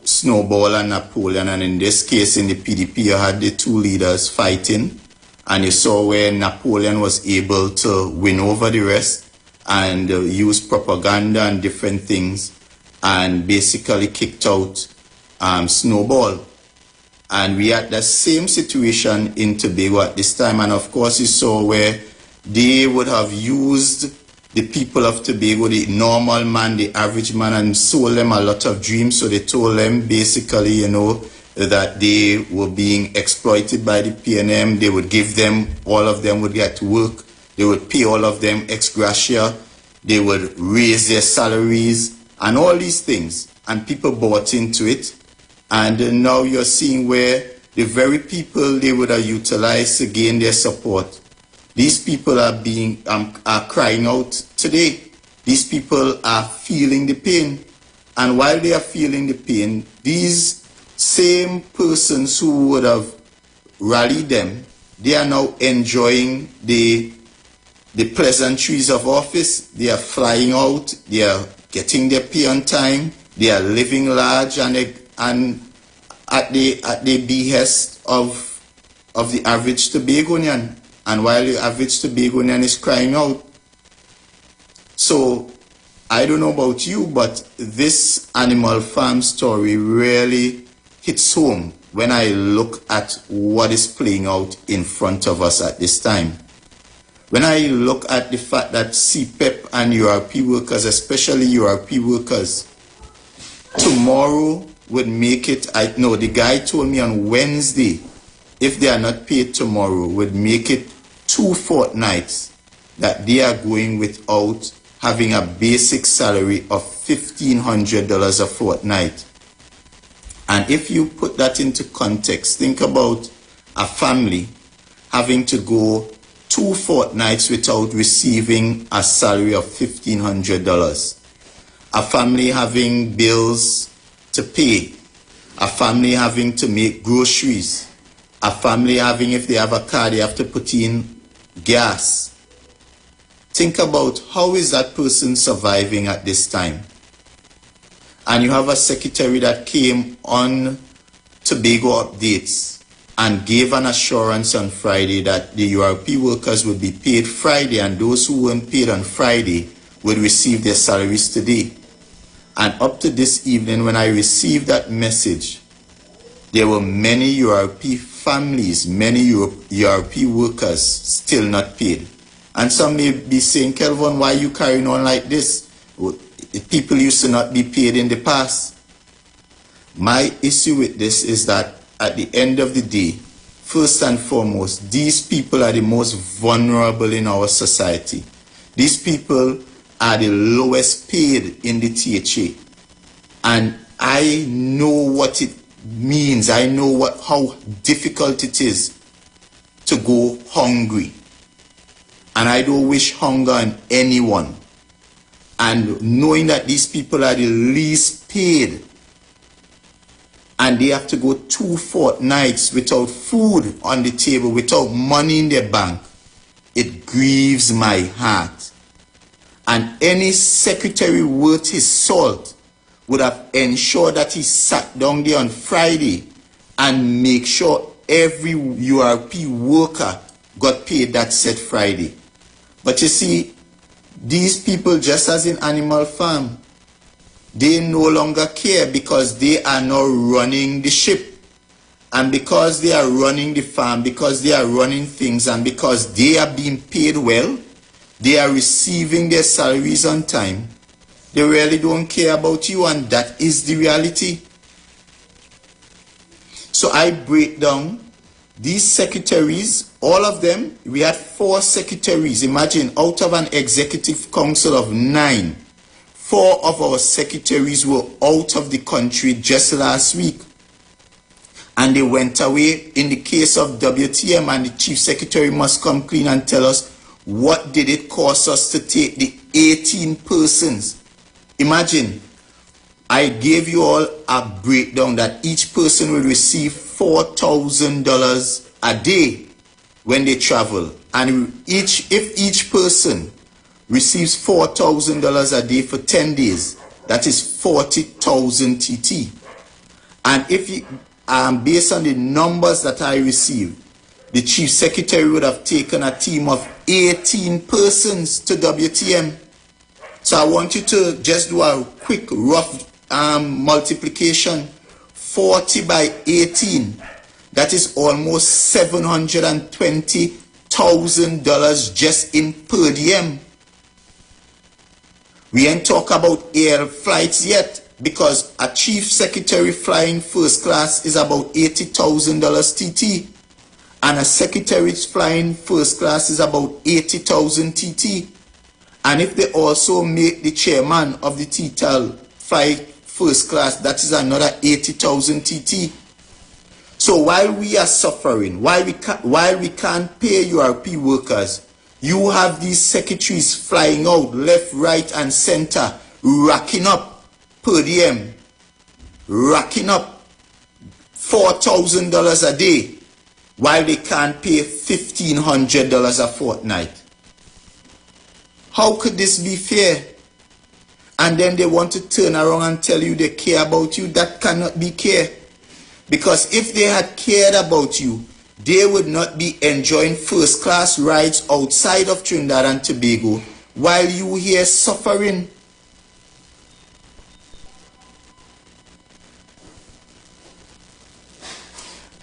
S6: Snowball and Napoleon, and in this case, in the PDP, you had the two leaders fighting, and you saw where Napoleon was able to win over the rest and use propaganda and different things, and basically kicked out Snowball. And we had the same situation in Tobago at this time, and of course you saw where they would have used the people of Tobago, the normal man, the average man, and sold them a lot of dreams. So they told them basically, you know, that they were being exploited by the PNM. They would give them, all of them would get to work. They would pay all of them ex gratia. They would raise their salaries and all these things. And people bought into it. And now you're seeing where the very people they would have utilized to gain their support, these people are being are crying out today. These people are feeling the pain. And while they are feeling the pain, these same persons who would have rallied them, they are now enjoying the pleasantries of office. They are flying out, they are getting their pay on time, they are living large, and at the behest of the average Tobagonian. And while the average Tobagonian is crying out. So I don't know about you, but this Animal Farm story really hits home when I look at what is playing out in front of us at this time. When I look at the fact that CPEP and URP workers, especially URP workers, tomorrow would make it, the guy told me on Wednesday, if they are not paid tomorrow, would make it 2 fortnights that they are going without having a basic salary of $1,500 a fortnight. And if you put that into context, think about a family having to go 2 fortnights without receiving a salary of $1,500. A family having bills to pay. A family having to make groceries. A family having, if they have a car, they have to put in gas. Think about how is that person surviving at this time. And you have a secretary that came on Tobago Updates and gave an assurance on Friday that the URP workers would be paid Friday, and those who weren't paid on Friday would receive their salaries today. And up to this evening, when I received that message, there were many URP families, many URP workers still not paid. And some may be saying, Kelvin, why are you carrying on like this? People used to not be paid in the past. My issue with this is that at the end of the day, first and foremost, these people are the most vulnerable in our society. These people are the lowest paid in the THA. And I know what it means. I know how difficult it is to go hungry. And I don't wish hunger on anyone. And knowing that these people are the least paid, and they have to go 2 fortnights without food on the table, without money in their bank, it grieves my heart. And any secretary worth his salt would have ensured that he sat down there on Friday and make sure every URP worker got paid that said Friday. But you see, these people, just as in Animal Farm, they no longer care because they are now running the ship. And because they are running the farm, because they are running things, and because they are being paid well, they are receiving their salaries on time, they really don't care about you, and that is the reality. So I break down these secretaries, all of them. We had 4 secretaries. Imagine, out of an executive council of 9, 4 of our secretaries were out of the country just last week. And they went away. In the case of WTM, and the chief secretary must come clean and tell us, what did it cost us to take the 18 persons? Imagine, I gave you all a breakdown that each person will receive $4,000 a day when they travel. And if each person receives $4,000 a day for 10 days, that is 40,000 TT. And if you, based on the numbers that I received, the Chief Secretary would have taken a team of 18 persons to WTM. So I want you to just do a quick rough multiplication. 40 by 18. That is almost $720,000 just in per diem. We ain't talk about air flights yet, because a chief secretary flying first class is about $80,000 TT, and a secretary flying first class is about 80,000 TT. And if they also make the chairman of the TTAL fly first class, that is another 80,000 TT. So while we are suffering, while we can't pay URP workers, you have these secretaries flying out left, right, and center, racking up per diem, racking up $4,000 a day, while they can't pay $1,500 a fortnight. How could this be fair? And then they want to turn around and tell you they care about you. That cannot be care. Because if they had cared about you, they would not be enjoying first class rides outside of Trinidad and Tobago while you here suffering.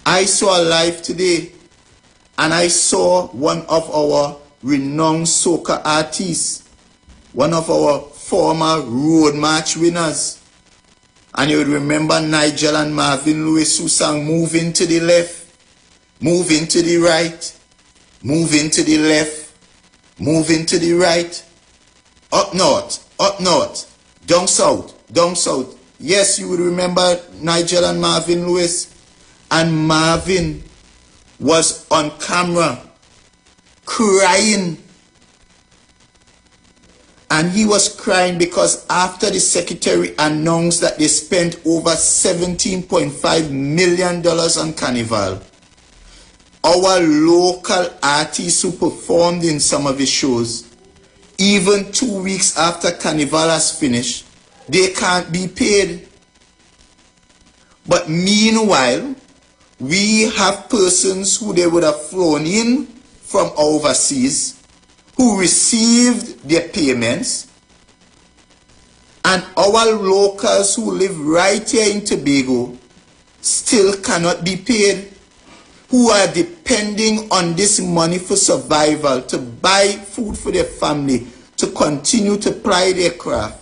S6: I saw live today, and I saw one of our renowned soca artists, one of our former road march winners. And you would remember Nigel and Marvin Lewis, who sang "Moving to the Left, Moving to the Right, Moving to the Left, Moving to the Right, up north, down south, down south." Yes, you would remember Nigel and Marvin Lewis. And Marvin was on camera crying. And he was crying because after the secretary announced that they spent over $17.5 million on Carnival, our local artists who performed in some of his shows, even 2 weeks after Carnival has finished, they can't be paid. But meanwhile, we have persons who they would have flown in from overseas who received their payments, and our locals who live right here in Tobago still cannot be paid, who are depending on this money for survival, to buy food for their family, to continue to ply their craft.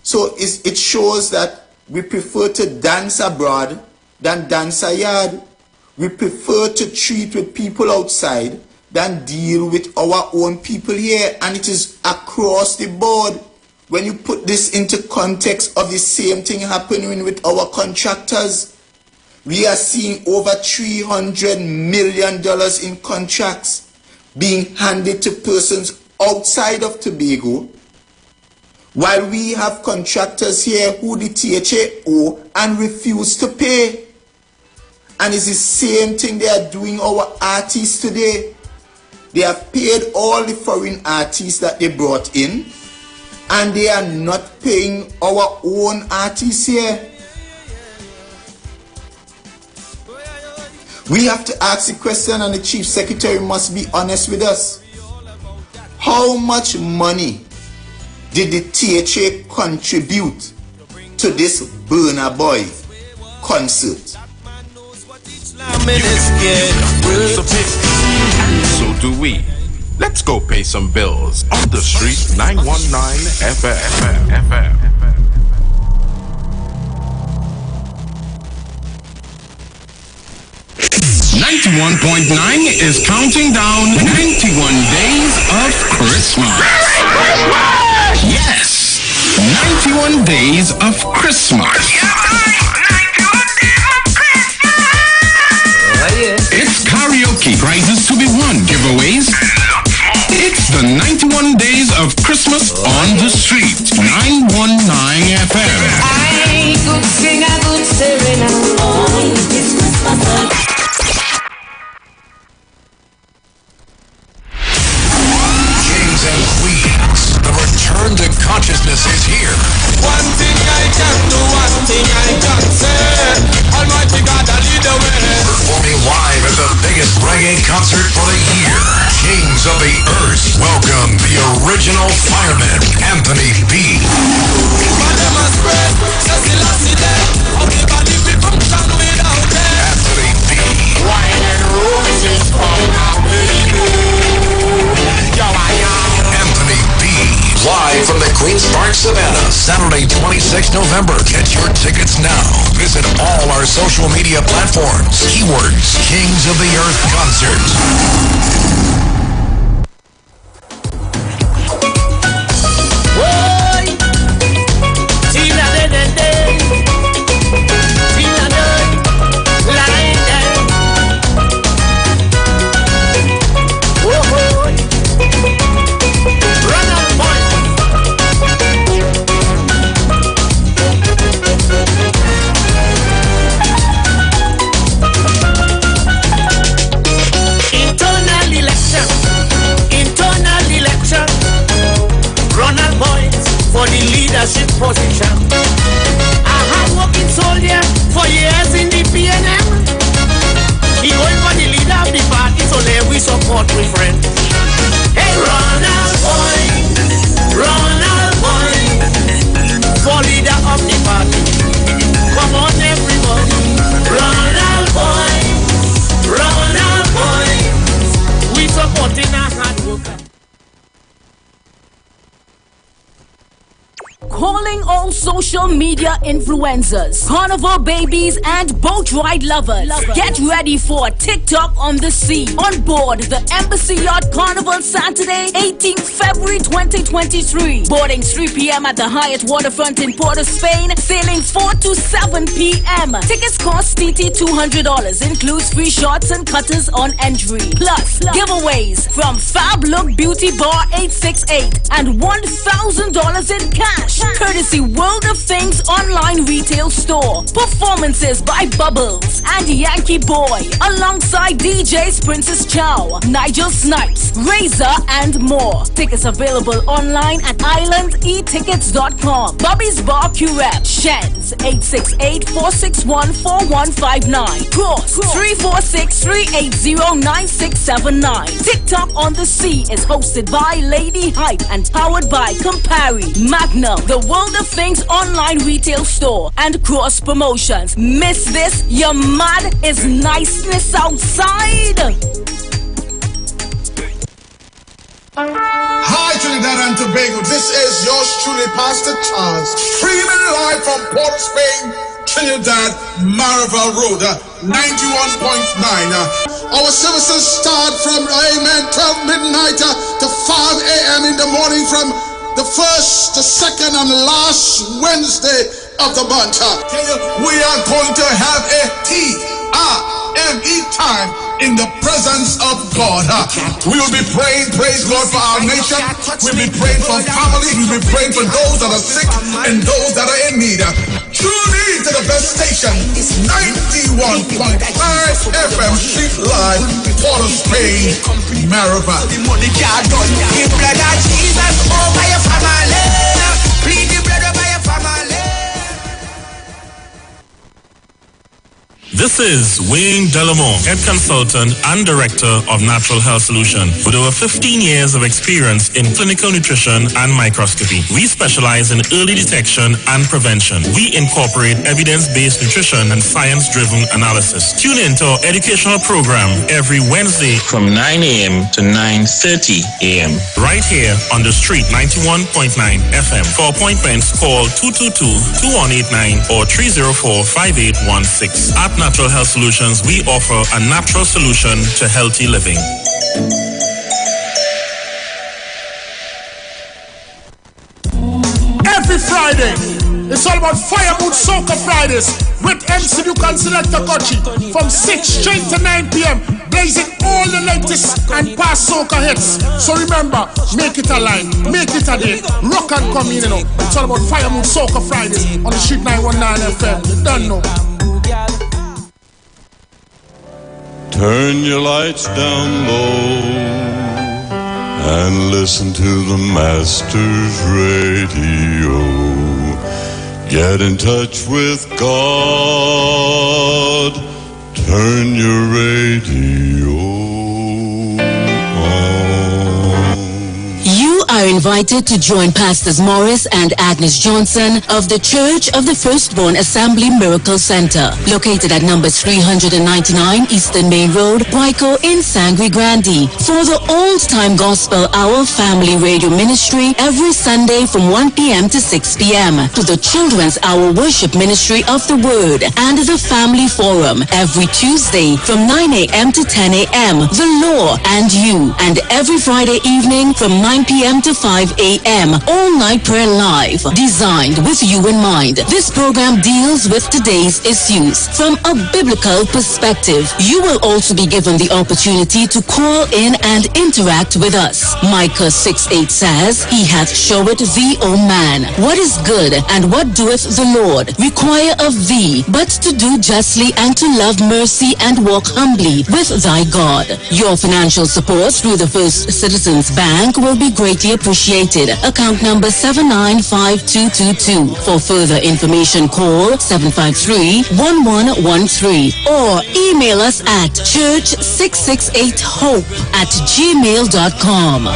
S6: So it shows that we prefer to dance abroad than dance a yard. We prefer to treat with people outside than deal with our own people here. And it is across the board. When you put this into context of the same thing happening with our contractors, we are seeing over $300 million in contracts being handed to persons outside of Tobago, while we have contractors here who the THA owe and refuse to pay. And it's the same thing they are doing our artists today. They have paid all the foreign artists that they brought in, and they are not paying our own artists here. We have to ask the question, and the Chief Secretary must be honest with us. How much money did the THA contribute to this Burna Boy concert?
S13: So do we. Let's go pay some bills on the street. 919 FM. 91.9 is counting down 91 days of Christmas. Yes, 91 days of Christmas. It's karaoke, prizes to be won, giveaways. It's the 91 days of Christmas on the street. 919 FM.
S2: the biggest reggae concert for the year. Kings of the Earth. Welcome the original fireman, Anthony B. Anthony B.
S1: Wine and roses come now, baby.
S2: Anthony B. Live from the Queen's Park Savannah, Saturday, 26 November. Get your tickets now. Visit all our social media platforms. Keywords, Kings of the Earth Concert.
S1: For the leadership position, a hard-working soldier for years in the PNM. He going for the leader of the party, so there we support we friend. Hey, Ronald Boy, for leader of the party. Come on, everybody, Ronald Boy, we supporting a hard worker.
S20: Calling all social media influencers, carnival babies, and boat ride lovers. Get ready for TikTok on the sea. On board the Embassy Yacht Carnival Saturday, 18th February 2023. Boarding 3 p.m. at the Hyatt Waterfront in Port of Spain. Sailing 4 to 7 p.m. Tickets cost TT $200. Includes free shots and cutters on entry. Plus, giveaways from Fab Look Beauty Bar 868 and $1,000 in cash. Courtesy World of Things online retail store. Performances by Bubbles and Yankee Boy, alongside DJs Princess Chow, Nigel Snipes, Razor, and more. Tickets available online at islandetickets.com. Bobby's Bar Curep, Shens 868-461-4159. Cross 346-380-9679. TikTok on the Sea is hosted by Lady Hype and powered by Campari, Magnum, the World of Things online retail store, and Cross Promotions. Miss this? Your mad is niceness outside.
S3: Hi Trinidad and Tobago, this is yours truly, Pastor Charles, streaming live from Port of Spain, Trinidad, Maraval Road, 91.9. Our services start from 12 midnight to 5 a.m. in the morning, from the first, the second, and the last Wednesday of the month. We are going to have a TRME time in the presence of God. We will be praying, praise God, for our nation. We'll be praying for families. We'll be praying for those that are sick and those that are in need. Tune in to the best station, 91.5 FM Street Live, Port of Spain, Maraval.
S8: This is Wayne Delamore, Head Consultant and Director of Natural Health Solution. With over 15 years of experience in clinical nutrition and microscopy, we specialize in early detection and prevention. We incorporate evidence-based nutrition and science-driven analysis. Tune in to our educational program every Wednesday from 9 a.m. to 9:30 a.m. right here on the street 91.9 FM. For appointments, call 222-2189 or 304-5816. At Natural Health Solutions, we offer a natural solution to healthy living.
S3: Every Friday, it's all about Fire Mood Soca Fridays with MC Duke and Selector Kochi from 6 straight to 9 p.m. blazing all the latest and past soca hits. So remember, make it a line, make it a day, rock and come in, you know. It's all about Fire Mood Soca Fridays on the Street 919 FM. You don't know.
S10: Turn your lights down low and listen to the Master's Radio. Get in touch with God. Turn your radio on.
S18: You are invited to join Pastors Morris and Agnes Johnson of the Church of the Firstborn Assembly Miracle Center, located at number 399 Eastern Main Road, Waiko in Sangre Grande, for the Old Time Gospel Hour Family Radio Ministry every Sunday from 1 p.m. to 6 p.m., to the Children's Hour Worship Ministry of the Word and the Family Forum every Tuesday from 9 a.m. to 10 a.m., The Law and You, and every Friday evening from 9 p.m. to 5 a.m. All Night Prayer Live, designed with you in mind. This program deals with today's issues from a biblical perspective. You will also be given the opportunity to call in and interact with us. Micah 6:8 says, He hath showed thee, O man, what is good, and what doeth the Lord require of thee, but to do justly and to love mercy and walk humbly with thy God. Your financial support through the First Citizens Bank will be greatly appreciated. Account number 795222. For further information, call 753-1113 or email us at church668hope@gmail.com.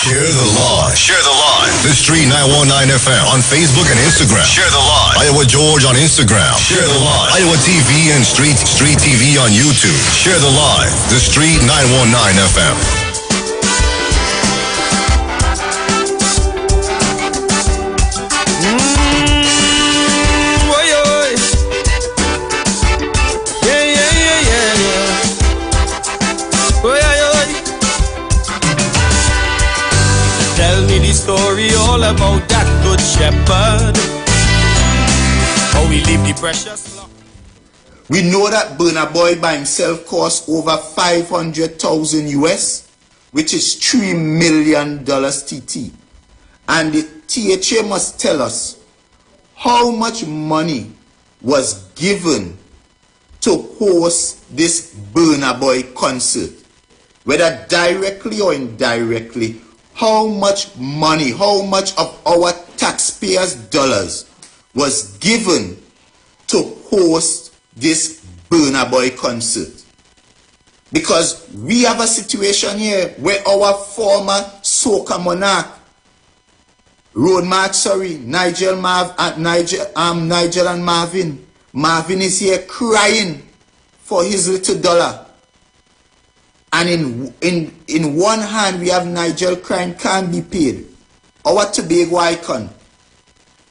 S4: Share the Lawn. Share the Lawn. The Street 919 FM on Facebook and Instagram. Share the Lawn. Iowa George on Instagram. Share the Lawn. Iowa TV and Street TV on YouTube. Share the Lawn. The Street 919 FM.
S1: Tell me the story all about that good shepherd. How we leave the precious flock.
S6: We know that Burna Boy by himself cost over 500,000 US, which is $3 million TT. And the THA must tell us how much money was given to host this Burna Boy concert, whether directly or indirectly. How much money, how much of our taxpayers' dollars was given to host this Burna Boy concert? Because we have a situation here where our former soca monarch, Nigel and Marvin. Marvin is here crying for his little dollar. And in one hand, we have Nigel crying, can't be paid. Our Tobago icon.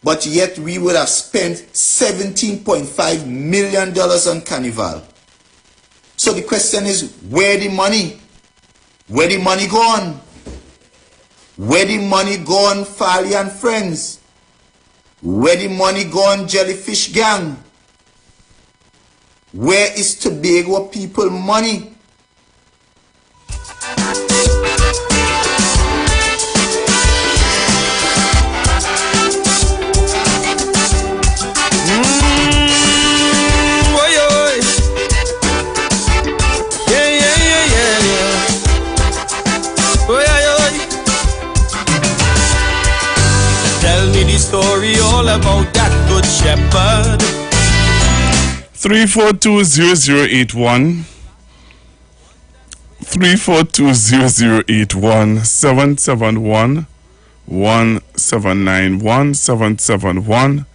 S6: But yet we would have spent $17.5 million on Carnival. So the question is, where the money? Where the money gone? Where the money gone, Farley and friends? Where the money gone, Jellyfish Gang? Where is Tobago people money?
S1: Tell me the story all about that good shepherd.
S9: 3420081 3420081 771 1791 771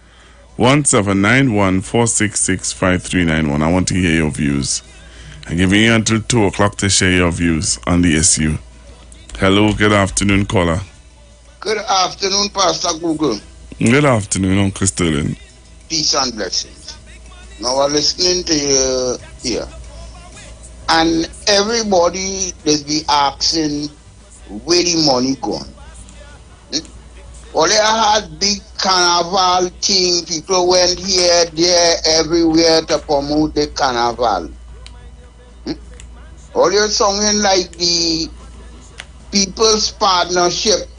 S9: 1791 4665391. I want to hear your views. I'm giving you until 2 o'clock to share your views on the issue. Hello, good afternoon, caller.
S11: Good afternoon, Pastor Google.
S9: Good afternoon, Uncle Sterling.
S11: Peace and blessings. Now we're listening to you here. And everybody is be asking where the money gone. Well, they had big carnival thing. People went here, there, everywhere to promote the carnival. All you're singing like the People's Partnership.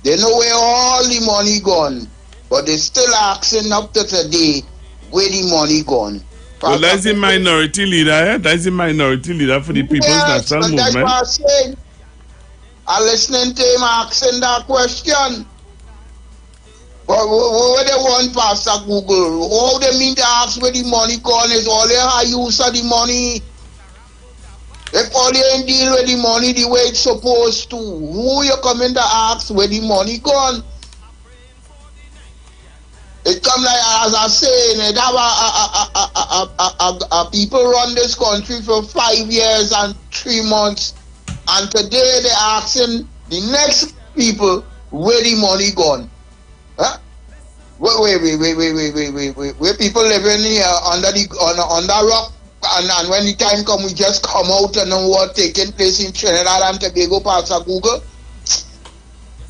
S11: They know where all the money gone, but they still asking up to today where the money gone.
S9: Well, that's the minority leader, yeah? That's the minority leader for the People's National Movement.
S11: That's what I'm saying. I'm listening to him asking that question. But what they want, Pastor Google? All they mean to ask where the money gone is all they have use of the money. If all you ain't deal with the money the way it's supposed to, who you coming to ask where the money gone? It come like, as I say, it have people run this country for 5 years and 3 months, and today they're asking the next people where the money gone. Huh? Wait. Where people living here under rock, and when the time come, we just come out and know what taking place in Trinidad and Tobago, Pastor Google.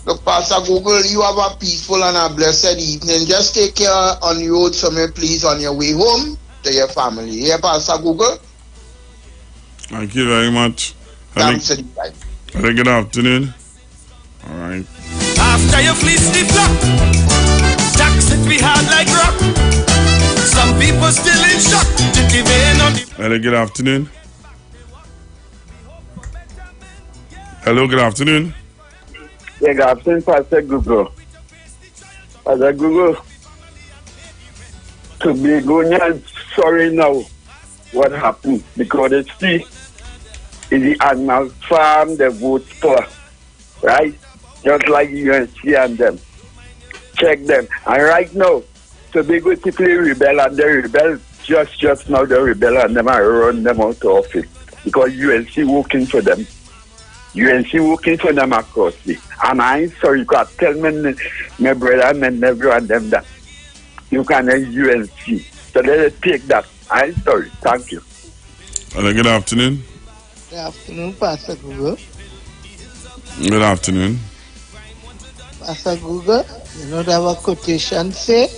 S11: Look, Pastor Google, you have a peaceful and a blessed evening. Just take care on the road somewhere, please, on your way home to your family. Here, Pastor Google.
S9: Thank you very much.
S11: Thanks for the time.
S9: Good afternoon. All right.
S1: After you fleece the flock, tax it we hard like rock. Some people still in shock.
S9: Hello, good afternoon. Hello, good afternoon.
S12: Yeah, good afternoon, Pastor Google. Pastor Google, Tobagonians sorry now what happened because it's the animal farm they vote for, right? Just like UNC and them. Check them. And right now, Tobago typically rebel and they rebel just now they rebel and them and run them out of office because UNC working for them. UNC working for them across the. And I'm sorry, you can tell me, my brother and my nephew and them that you can have UNC. So let's take that. I'm sorry. Thank you.
S9: Hello, good afternoon.
S14: Good afternoon, Pastor Google.
S9: Good afternoon.
S14: Pastor Google, you know that our quotation say,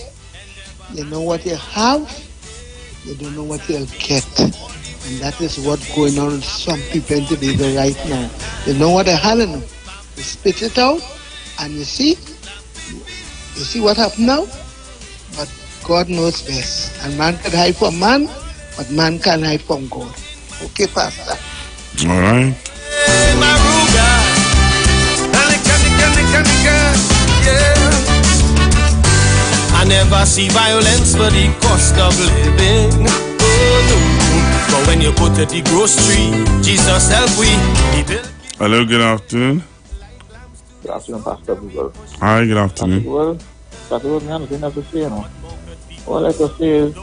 S14: you know what you have, you don't know what you'll get. And that is what's going on with some people in Tobago right now. You know what they have now? You spit it out, and you see what happened now? But God knows best. And man can hide from man, but man can hide from God. Okay, Pastor?
S9: All right.
S1: I never see violence for the cost of living. Oh no. But when you go to the grocery, Jesus help we.
S9: Hello, good afternoon.
S16: Good afternoon, Pastor Google.
S9: Hi, good afternoon.
S16: Pastor Google, I have nothing else to say, you know. All I can say is,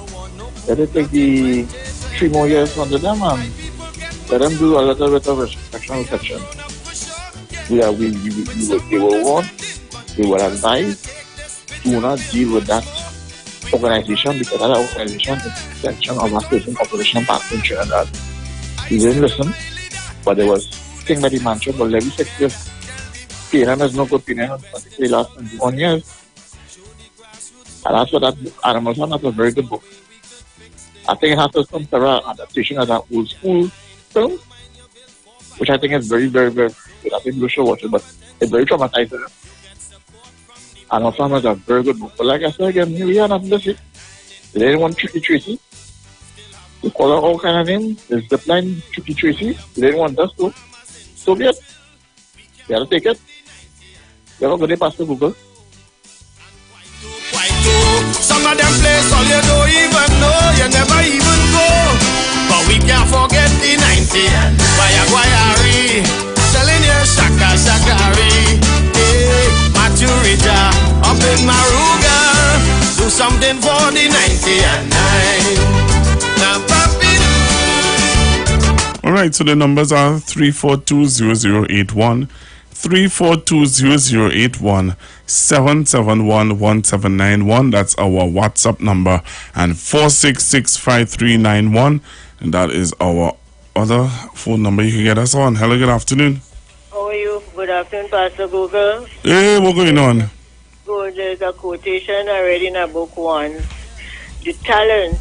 S16: let it take the 3 more years under them and let them do a little bit of reception. They will warn, they will advise, do not deal with that organization because that organization is an extension of a certain opposition party in Trinidad. He didn't listen, but there was thing that he mentioned, but every 6 years, PNM is no good PNM, particularly last 21 years. And that's what that Animal Farm, that's a very good book. I think it has some thorough adaptation of that old school film, which I think is very, very, very good. I think you should watch it, but it's very traumatizing. Animal Farm is a very good book. But like I said again, we are not listening. They didn't want Tricky Tracy. They call her all kind of names. There's the blind Tricky Tracy. They didn't want us to. So be it. You gotta take it. You have a good day, Pastor Google.
S1: Some of them place all you don't even know, you never even go. But we can't forget the 90 Guayari, selling your Shakari. Hey, Maturita, up in Maruga, do something for the 90 and 9. Now, papi.
S9: All right, so the numbers are 3420081. 3420081 7711791. That's our WhatsApp number, and 4665391, and that is our other phone number you can get us on. Hello, good afternoon.
S17: How are you? Good afternoon, Pastor Google.
S9: Hey, what's going on?
S17: Good. There's a quotation I read in a book once. The talent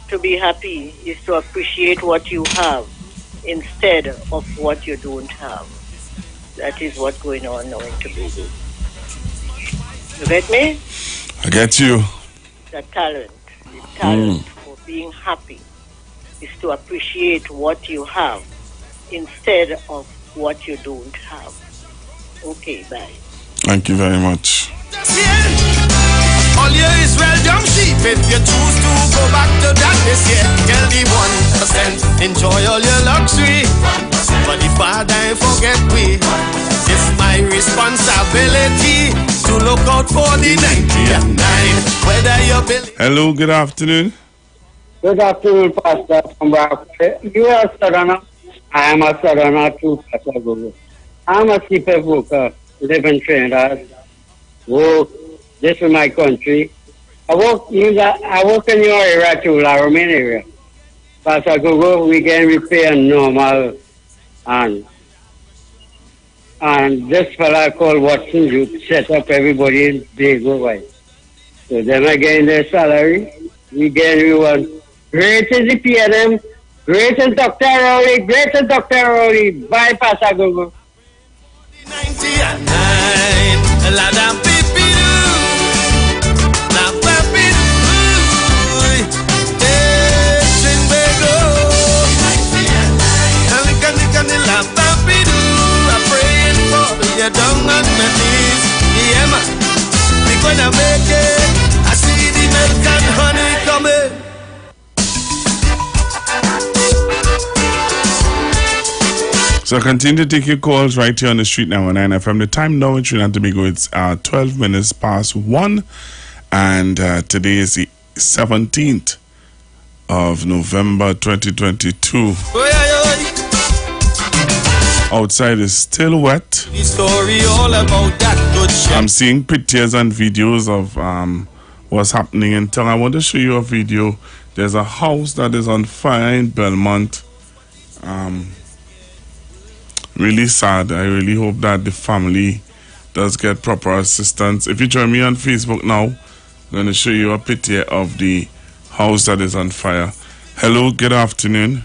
S17: to be happy is to appreciate what you have instead of what you don't have. That is what's going on now in Tobago. You get me?
S9: I get you.
S17: The talent for being happy is to appreciate what you have instead of what you don't have. Okay, bye.
S9: Thank you very much.
S1: All year is well young sheep. If you choose to go back to that this year, tell the 1%. Enjoy all your luxury. But the father ain't forget we. It's my responsibility to look out for the 99. Whether you're building.
S9: Hello, good afternoon.
S5: Good afternoon, Pastor. You are a Southerner. I am a Southerner too, Pastor Gogo. I'm a seafarer worker, live in Trinidad. Work. This is my country. I work in your area too, La Romaine area. Pastor Gogo, we can repair normal and this fella called Watson, you set up everybody in day go by. So them again their salary, we get everyone. Great is the PNM, great is Dr. Rowley, great is Dr. Rowley. Bye, Pastor Gogo.
S1: 99, la dam pipi do, la papi do, Trinbago, la papi do. I'm praying for you down on my knees. Yeah, man, we gonna make it. I see the milk and honey coming.
S9: So continue to take your calls right here on the Street 919 FM. The time now in Trinidad and Tobago, it's 12 minutes past 1. And today is the 17th of November 2022. Outside is still wet.
S1: The story all about that good shit.
S9: I'm seeing pictures and videos of what's happening in town. I want to show you a video. There's a house that is on fire in Belmont. Really sad. I really hope that the family does get proper assistance. If you join me on Facebook now, I'm going to show you a picture of the house that is on fire. Hello, good afternoon.